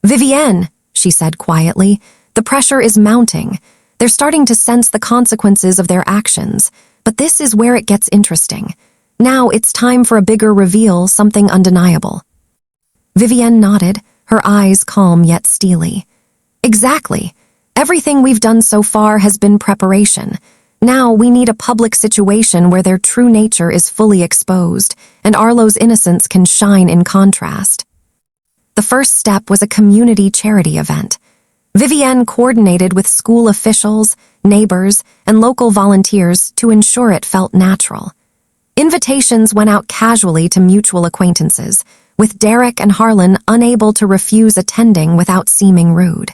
"Vivienne," she said quietly, "the pressure is mounting. They're starting to sense the consequences of their actions, but this is where it gets interesting. Now it's time for a bigger reveal, something undeniable." Vivienne nodded, her eyes calm yet steely. "Exactly. Everything we've done so far has been preparation. Now we need a public situation where their true nature is fully exposed, and Arlo's innocence can shine in contrast." The first step was a community charity event. Vivienne coordinated with school officials, neighbors, and local volunteers to ensure it felt natural. Invitations went out casually to mutual acquaintances, with Derek and Harlan unable to refuse attending without seeming rude.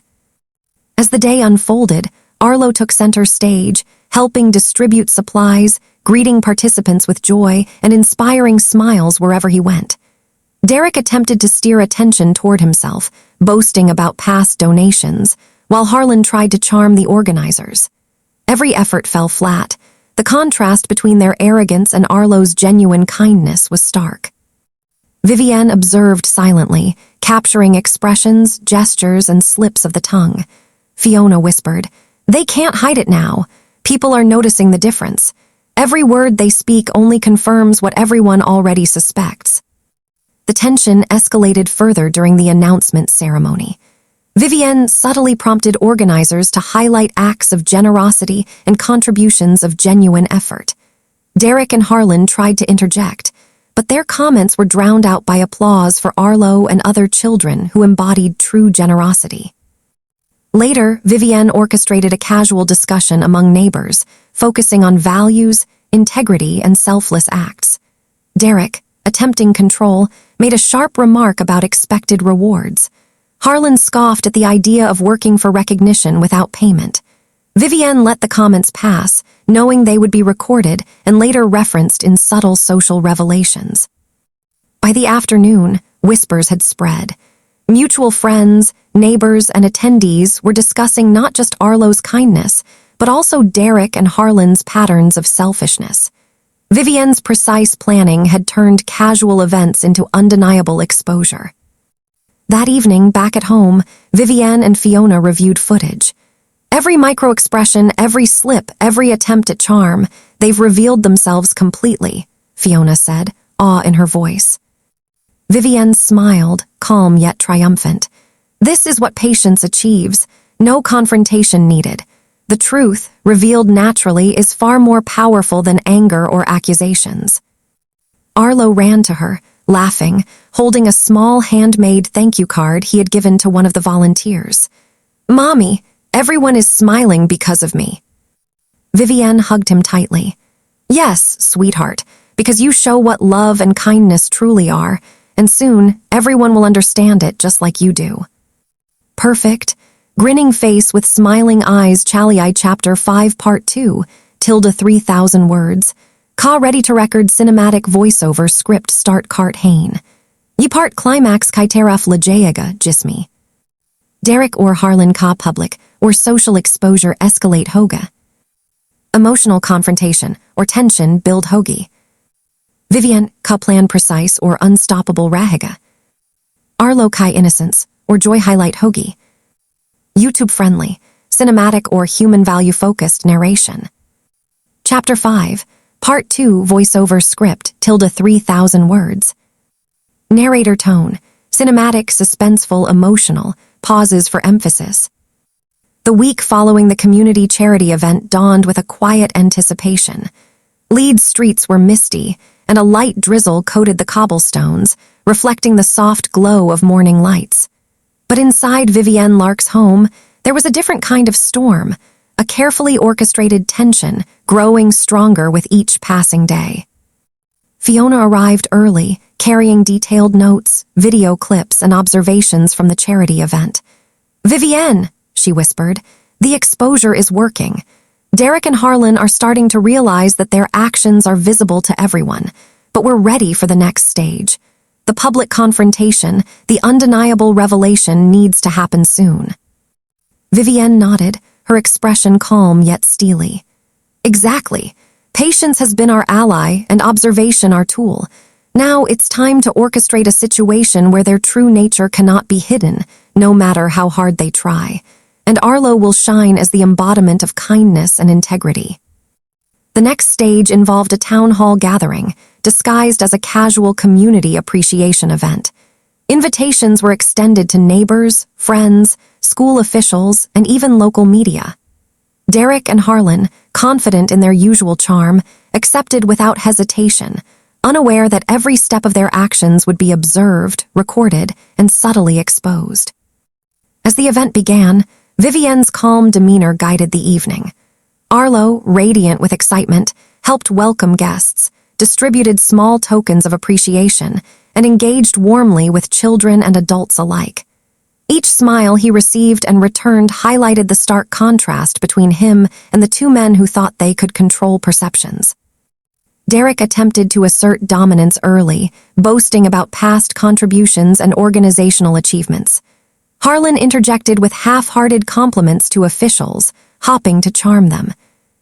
As the day unfolded, Arlo took center stage, helping distribute supplies, greeting participants with joy, and inspiring smiles wherever he went. Derek attempted to steer attention toward himself, boasting about past donations, while Harlan tried to charm the organizers. Every effort fell flat. The contrast between their arrogance and Arlo's genuine kindness was stark. Vivienne observed silently, capturing expressions, gestures, and slips of the tongue. Fiona whispered, "They can't hide it now. People are noticing the difference. Every word they speak only confirms what everyone already suspects." The tension escalated further during the announcement ceremony. Vivienne subtly prompted organizers to highlight acts of generosity and contributions of genuine effort. Derek and Harlan tried to interject, but their comments were drowned out by applause for Arlo and other children who embodied true generosity. Later, Vivienne orchestrated a casual discussion among neighbors, focusing on values, integrity, and selfless acts. Derek, attempting control, made a sharp remark about expected rewards. Harlan scoffed at the idea of working for recognition without payment. Vivienne let the comments pass, knowing they would be recorded and later referenced in subtle social revelations. By the afternoon, whispers had spread. Mutual friends, neighbors, and attendees were discussing not just Arlo's kindness, but also Derek and Harlan's patterns of selfishness. Vivienne's precise planning had turned casual events into undeniable exposure. That evening, back at home, Vivienne and Fiona reviewed footage. Every micro-expression, every slip, every attempt at charm, they've revealed themselves completely, Fiona said, awe in her voice. Vivienne smiled, calm yet triumphant. This is what patience achieves. No confrontation needed. The truth, revealed naturally, is far more powerful than anger or accusations. Arlo ran to her, laughing, holding a small handmade thank you card he had given to one of the volunteers. "Mommy, everyone is smiling because of me." Vivienne hugged him tightly. "Yes, sweetheart, because you show what love and kindness truly are, and soon everyone will understand it just like you do." Perfect. Grinning face with smiling eyes, Chalii Chapter 5 Part 2, 3,000 words. Ka ready to record cinematic voiceover script start cart hain. Ye part climax kaiteraf lejayega jismi. Derek or Harlan ka public or social exposure escalate hoga. Emotional confrontation or tension build hogi. Vivienne ka plan precise or unstoppable rahiga. Arlo kai innocence or joy highlight hogi. YouTube friendly, cinematic or human value focused narration. Chapter 5, Part 2 voiceover script 3,000 words. Narrator tone, cinematic, suspenseful, emotional, pauses for emphasis. The week following the community charity event dawned with a quiet anticipation. Leeds streets were misty, and a light drizzle coated the cobblestones, reflecting the soft glow of morning lights. But inside Vivienne Lark's home, there was a different kind of storm, a carefully orchestrated tension growing stronger with each passing day. Fiona arrived early, carrying detailed notes, video clips, and observations from the charity event. "Vivienne," she whispered, "the exposure is working. Derek and Harlan are starting to realize that their actions are visible to everyone, but we're ready for the next stage. The public confrontation, the undeniable revelation needs to happen soon." Vivienne nodded, her expression calm yet steely. "Exactly. Patience has been our ally and observation our tool. Now it's time to orchestrate a situation where their true nature cannot be hidden, no matter how hard they try. And Arlo will shine as the embodiment of kindness and integrity." The next stage involved a town hall gathering, disguised as a casual community appreciation event. Invitations were extended to neighbors, friends, school officials, and even local media. Derek and Harlan, confident in their usual charm, accepted without hesitation, unaware that every step of their actions would be observed, recorded, and subtly exposed. As the event began, Vivienne's calm demeanor guided the evening. Arlo, radiant with excitement, helped welcome guests, distributed small tokens of appreciation, and engaged warmly with children and adults alike. Each smile he received and returned highlighted the stark contrast between him and the two men who thought they could control perceptions. Derek attempted to assert dominance early, boasting about past contributions and organizational achievements. Harlan interjected with half-hearted compliments to officials, hopping to charm them.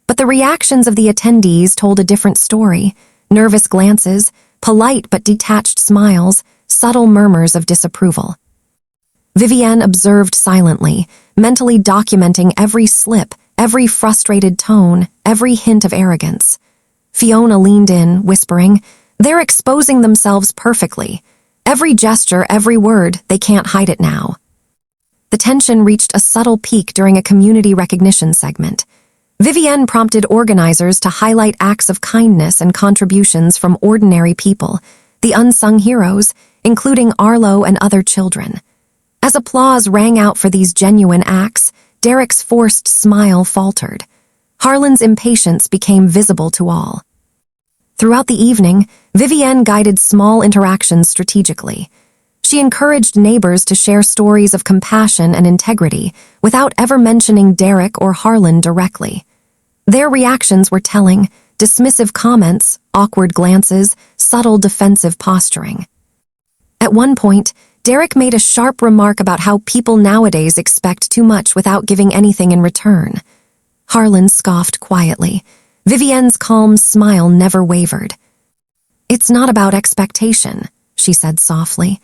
But the reactions of the attendees told a different story: nervous glances, polite but detached smiles, subtle murmurs of disapproval. Vivienne observed silently, mentally documenting every slip, every frustrated tone, every hint of arrogance. Fiona leaned in, whispering, "They're exposing themselves perfectly. Every gesture, every word, they can't hide it now." The tension reached a subtle peak during a community recognition segment. Vivienne prompted organizers to highlight acts of kindness and contributions from ordinary people, the unsung heroes, including Arlo and other children. As applause rang out for these genuine acts, Derek's forced smile faltered. Harlan's impatience became visible to all. Throughout the evening, Vivienne guided small interactions strategically. She encouraged neighbors to share stories of compassion and integrity without ever mentioning Derek or Harlan directly. Their reactions were telling: dismissive comments, awkward glances, subtle defensive posturing. At one point, Derek made a sharp remark about how people nowadays expect too much without giving anything in return. Harlan scoffed quietly. Vivienne's calm smile never wavered. "It's not about expectation," she said softly.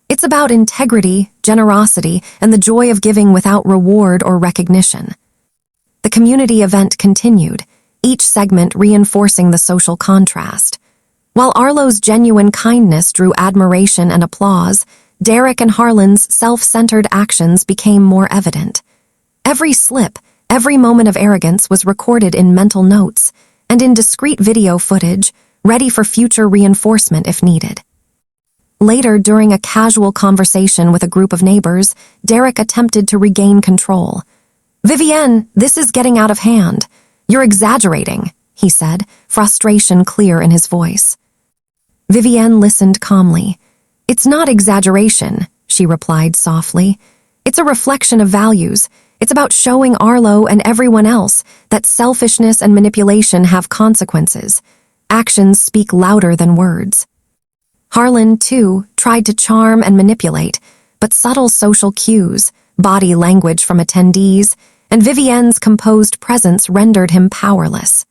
"It's about integrity, generosity, and the joy of giving without reward or recognition." The community event continued, each segment reinforcing the social contrast. While Arlo's genuine kindness drew admiration and applause, Derek and Harlan's self-centered actions became more evident. Every slip, every moment of arrogance was recorded in mental notes and in discreet video footage, ready for future reinforcement if needed. Later, during a casual conversation with a group of neighbors, Derek attempted to regain control. "Vivienne, this is getting out of hand. You're exaggerating," he said, frustration clear in his voice. Vivienne listened calmly. "It's not exaggeration," she replied softly. "It's a reflection of values. It's about showing Arlo and everyone else that selfishness and manipulation have consequences. Actions speak louder than words." Harlan, too, tried to charm and manipulate, but subtle social cues, body language from attendees, and Vivienne's composed presence rendered him powerless.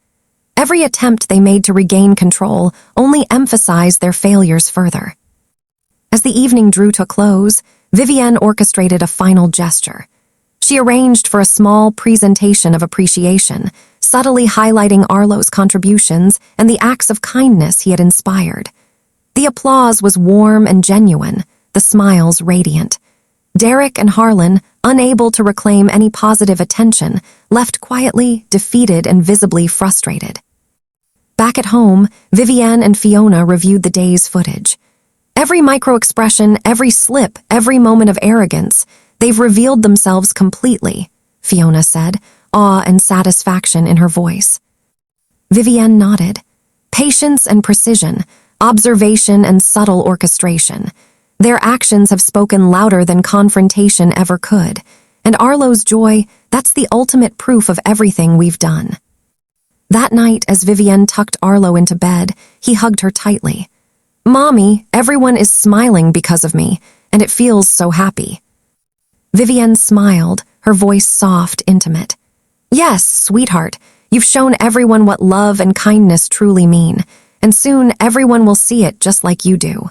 Every attempt they made to regain control only emphasized their failures further. As the evening drew to a close, Vivienne orchestrated a final gesture. She arranged for a small presentation of appreciation, subtly highlighting Arlo's contributions and the acts of kindness he had inspired. The applause was warm and genuine, the smiles radiant. Derek and Harlan, unable to reclaim any positive attention, left quietly, defeated and visibly frustrated. Back at home, Vivienne and Fiona reviewed the day's footage. Every micro-expression, every slip, every moment of arrogance, they've revealed themselves completely, Fiona said, awe and satisfaction in her voice. Vivienne nodded. Patience and precision, observation and subtle orchestration. Their actions have spoken louder than confrontation ever could, and Arlo's joy, that's the ultimate proof of everything we've done. That night, as Vivienne tucked Arlo into bed, he hugged her tightly. "Mommy, everyone is smiling because of me, and it feels so happy." Vivienne smiled, her voice soft, intimate. "Yes, sweetheart, you've shown everyone what love and kindness truly mean, and soon everyone will see it just like you do."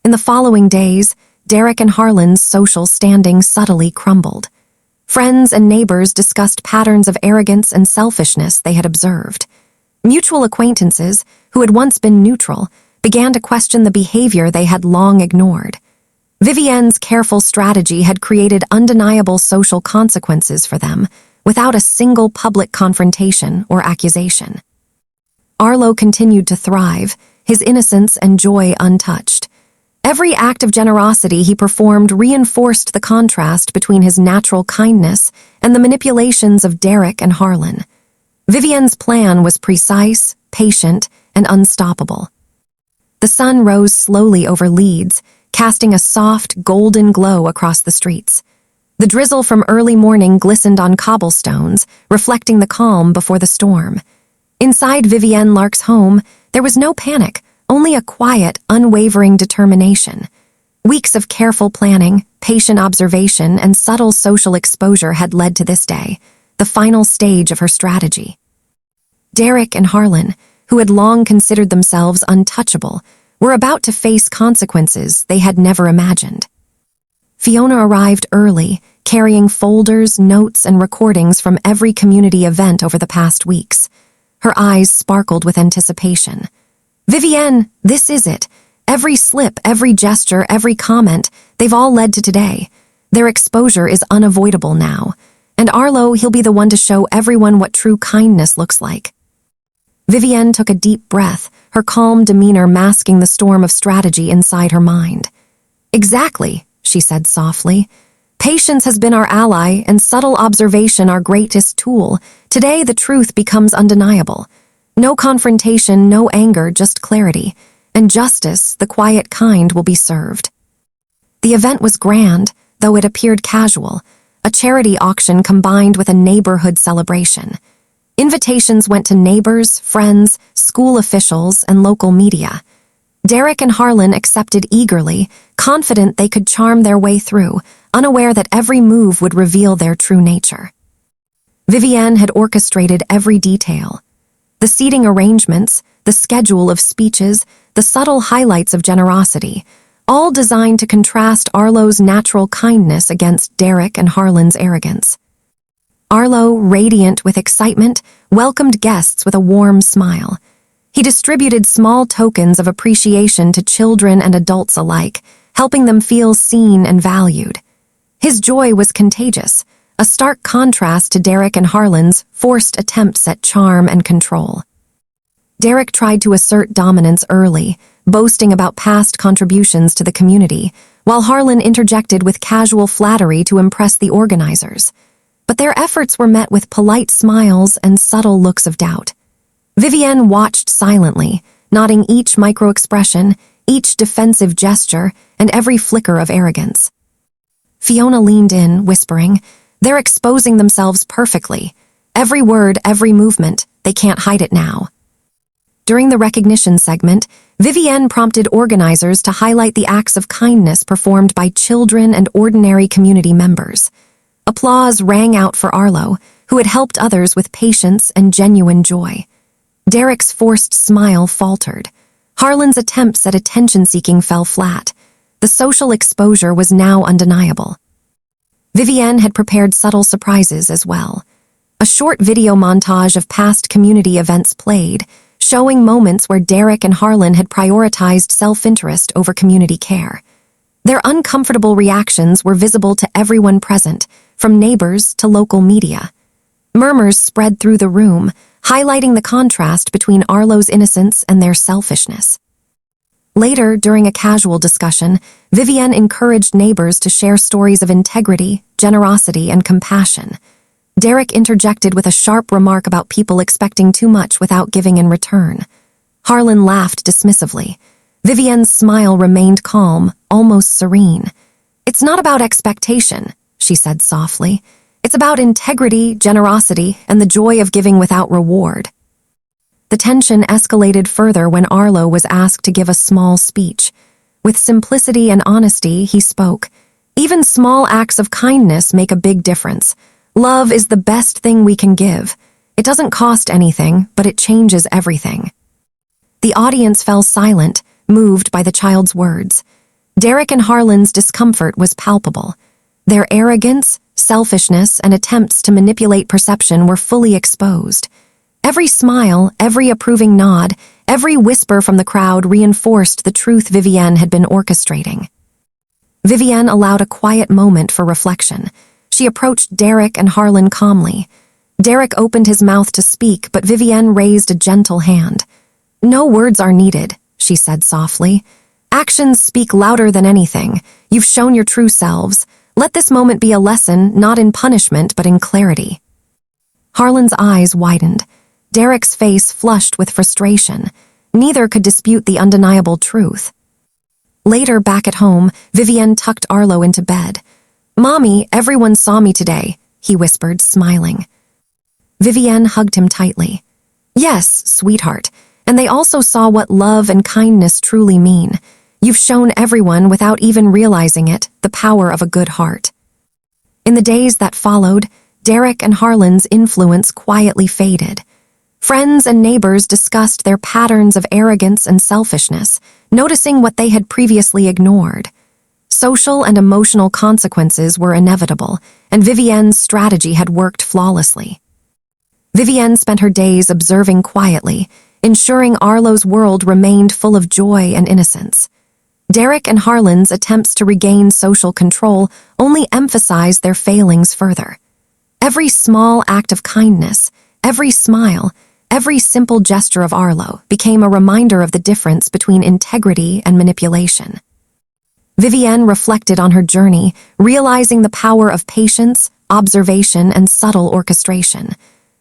In the following days, Derek and Harlan's social standing subtly crumbled. Friends and neighbors discussed patterns of arrogance and selfishness they had observed. Mutual acquaintances, who had once been neutral, began to question the behavior they had long ignored. Vivienne's careful strategy had created undeniable social consequences for them, without a single public confrontation or accusation. Arlo continued to thrive, his innocence and joy untouched. Every act of generosity he performed reinforced the contrast between his natural kindness and the manipulations of Derek and Harlan. Vivienne's plan was precise, patient, and unstoppable. The sun rose slowly over Leeds, casting a soft, golden glow across the streets. The drizzle from early morning glistened on cobblestones, reflecting the calm before the storm. Inside Vivienne Lark's home, there was no panic, only a quiet, unwavering determination. Weeks of careful planning, patient observation, and subtle social exposure had led to this day, the final stage of her strategy. Derek and Harlan, who had long considered themselves untouchable, were about to face consequences they had never imagined. Fiona arrived early, carrying folders, notes, and recordings from every community event over the past weeks. Her eyes sparkled with anticipation. "Vivienne, this is it. Every slip, every gesture, every comment, they've all led to today. Their exposure is unavoidable now. And Arlo, he'll be the one to show everyone what true kindness looks like." Vivienne took a deep breath, her calm demeanor masking the storm of strategy inside her mind. "Exactly," she said softly. "Patience has been our ally and subtle observation our greatest tool. Today the truth becomes undeniable. No confrontation, no anger, just clarity. And justice, the quiet kind, will be served." The event was grand, though it appeared casual, a charity auction combined with a neighborhood celebration. Invitations went to neighbors, friends, school officials, and local media. Derek and Harlan accepted eagerly, confident they could charm their way through, unaware that every move would reveal their true nature. Vivienne had orchestrated every detail. The seating arrangements, the schedule of speeches, the subtle highlights of generosity, all designed to contrast Arlo's natural kindness against Derek and Harlan's arrogance. Arlo, radiant with excitement, welcomed guests with a warm smile. He distributed small tokens of appreciation to children and adults alike, helping them feel seen and valued. His joy was contagious, a stark contrast to Derek and Harlan's forced attempts at charm and control. Derek tried to assert dominance early, boasting about past contributions to the community, while Harlan interjected with casual flattery to impress the organizers. But their efforts were met with polite smiles and subtle looks of doubt. Vivienne watched silently, noting each micro-expression, each defensive gesture, and every flicker of arrogance. Fiona leaned in, whispering, "They're exposing themselves perfectly. Every word, every movement, they can't hide it now." During the recognition segment, Vivienne prompted organizers to highlight the acts of kindness performed by children and ordinary community members. Applause rang out for Arlo, who had helped others with patience and genuine joy. Derek's forced smile faltered. Harlan's attempts at attention-seeking fell flat. The social exposure was now undeniable. Vivienne had prepared subtle surprises as well. A short video montage of past community events played, showing moments where Derek and Harlan had prioritized self-interest over community care. Their uncomfortable reactions were visible to everyone present, from neighbors to local media. Murmurs spread through the room, highlighting the contrast between Arlo's innocence and their selfishness. Later, during a casual discussion, Vivienne encouraged neighbors to share stories of integrity, generosity, and compassion. Derek interjected with a sharp remark about people expecting too much without giving in return. Harlan laughed dismissively. Vivienne's smile remained calm, almost serene. "It's not about expectation," she said softly. "It's about integrity, generosity, and the joy of giving without reward." The tension escalated further when Arlo was asked to give a small speech. With simplicity and honesty, he spoke. "Even small acts of kindness make a big difference. Love is the best thing we can give. It doesn't cost anything, but it changes everything." The audience fell silent, moved by the child's words. Derek and Harlan's discomfort was palpable. Their arrogance, selfishness, and attempts to manipulate perception were fully exposed. Every smile, every approving nod, every whisper from the crowd reinforced the truth Vivienne had been orchestrating. Vivienne allowed a quiet moment for reflection. She approached Derek and Harlan calmly. Derek opened his mouth to speak, but Vivienne raised a gentle hand. "No words are needed," she said softly. "Actions speak louder than anything. You've shown your true selves. Let this moment be a lesson, not in punishment, but in clarity." Harlan's eyes widened. Derek's face flushed with frustration. Neither could dispute the undeniable truth. Later, back at home, Vivienne tucked Arlo into bed. "Mommy, everyone saw me today," he whispered, smiling. Vivienne hugged him tightly. "Yes, sweetheart, and they also saw what love and kindness truly mean. You've shown everyone, without even realizing it, the power of a good heart." In the days that followed, Derek and Harlan's influence quietly faded. Friends and neighbors discussed their patterns of arrogance and selfishness, noticing what they had previously ignored. Social and emotional consequences were inevitable, and Vivienne's strategy had worked flawlessly. Vivienne spent her days observing quietly, ensuring Arlo's world remained full of joy and innocence. Derek and Harlan's attempts to regain social control only emphasized their failings further. Every small act of kindness, every smile, every simple gesture of Arlo became a reminder of the difference between integrity and manipulation. Vivienne reflected on her journey, realizing the power of patience, observation, and subtle orchestration.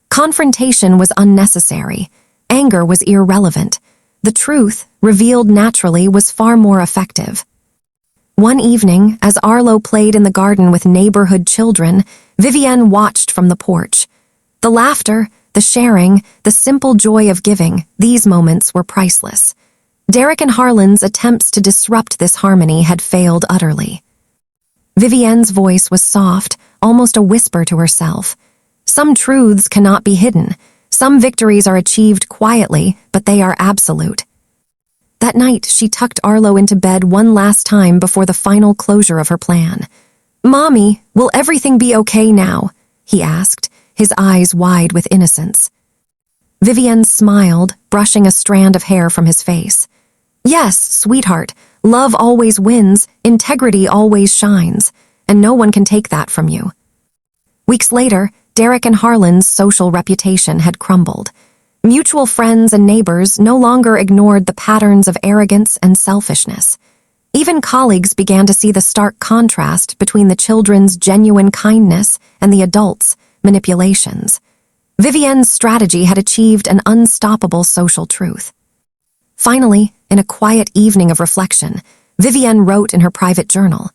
Confrontation was unnecessary. Anger was irrelevant. The truth, revealed naturally, was far more effective. One evening, as Arlo played in the garden with neighborhood children, Vivienne watched from the porch. The laughter, the sharing, the simple joy of giving, these moments were priceless. Derek and Harlan's attempts to disrupt this harmony had failed utterly. Vivienne's voice was soft, almost a whisper to herself. Some truths cannot be hidden. Some victories are achieved quietly, but they are absolute. That night, she tucked Arlo into bed one last time before the final closure of her plan. "Mommy, will everything be okay now?" he asked, his eyes wide with innocence. Vivienne smiled, brushing a strand of hair from his face. "Yes, sweetheart, love always wins, integrity always shines, and no one can take that from you." Weeks later, Derek and Harlan's social reputation had crumbled. Mutual friends and neighbors no longer ignored the patterns of arrogance and selfishness. Even colleagues began to see the stark contrast between the children's genuine kindness and the adults' manipulations. Vivienne's strategy had achieved an unstoppable social truth. Finally, in a quiet evening of reflection, Vivienne wrote in her private journal,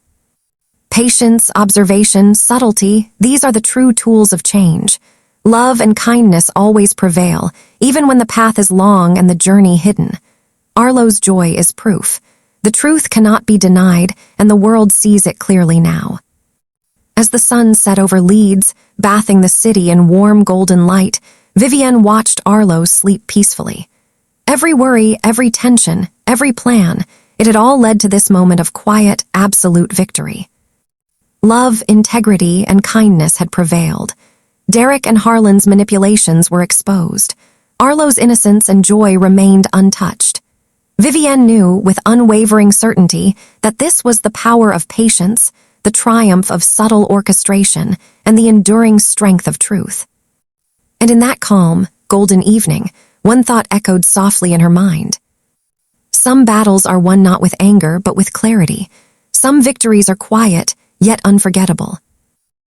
"Patience, observation, subtlety, these are the true tools of change. Love and kindness always prevail, even when the path is long and the journey hidden. Arlo's joy is proof. The truth cannot be denied, and the world sees it clearly now." As the sun set over Leeds, bathing the city in warm golden light, Vivienne watched Arlo sleep peacefully. Every worry, every tension, every plan, it had all led to this moment of quiet, absolute victory. Love, integrity, and kindness had prevailed. Derek and Harlan's manipulations were exposed. Arlo's innocence and joy remained untouched. Vivienne knew, with unwavering certainty, that this was the power of patience, the triumph of subtle orchestration, and the enduring strength of truth. And in that calm, golden evening, one thought echoed softly in her mind. Some battles are won not with anger, but with clarity. Some victories are quiet, yet unforgettable.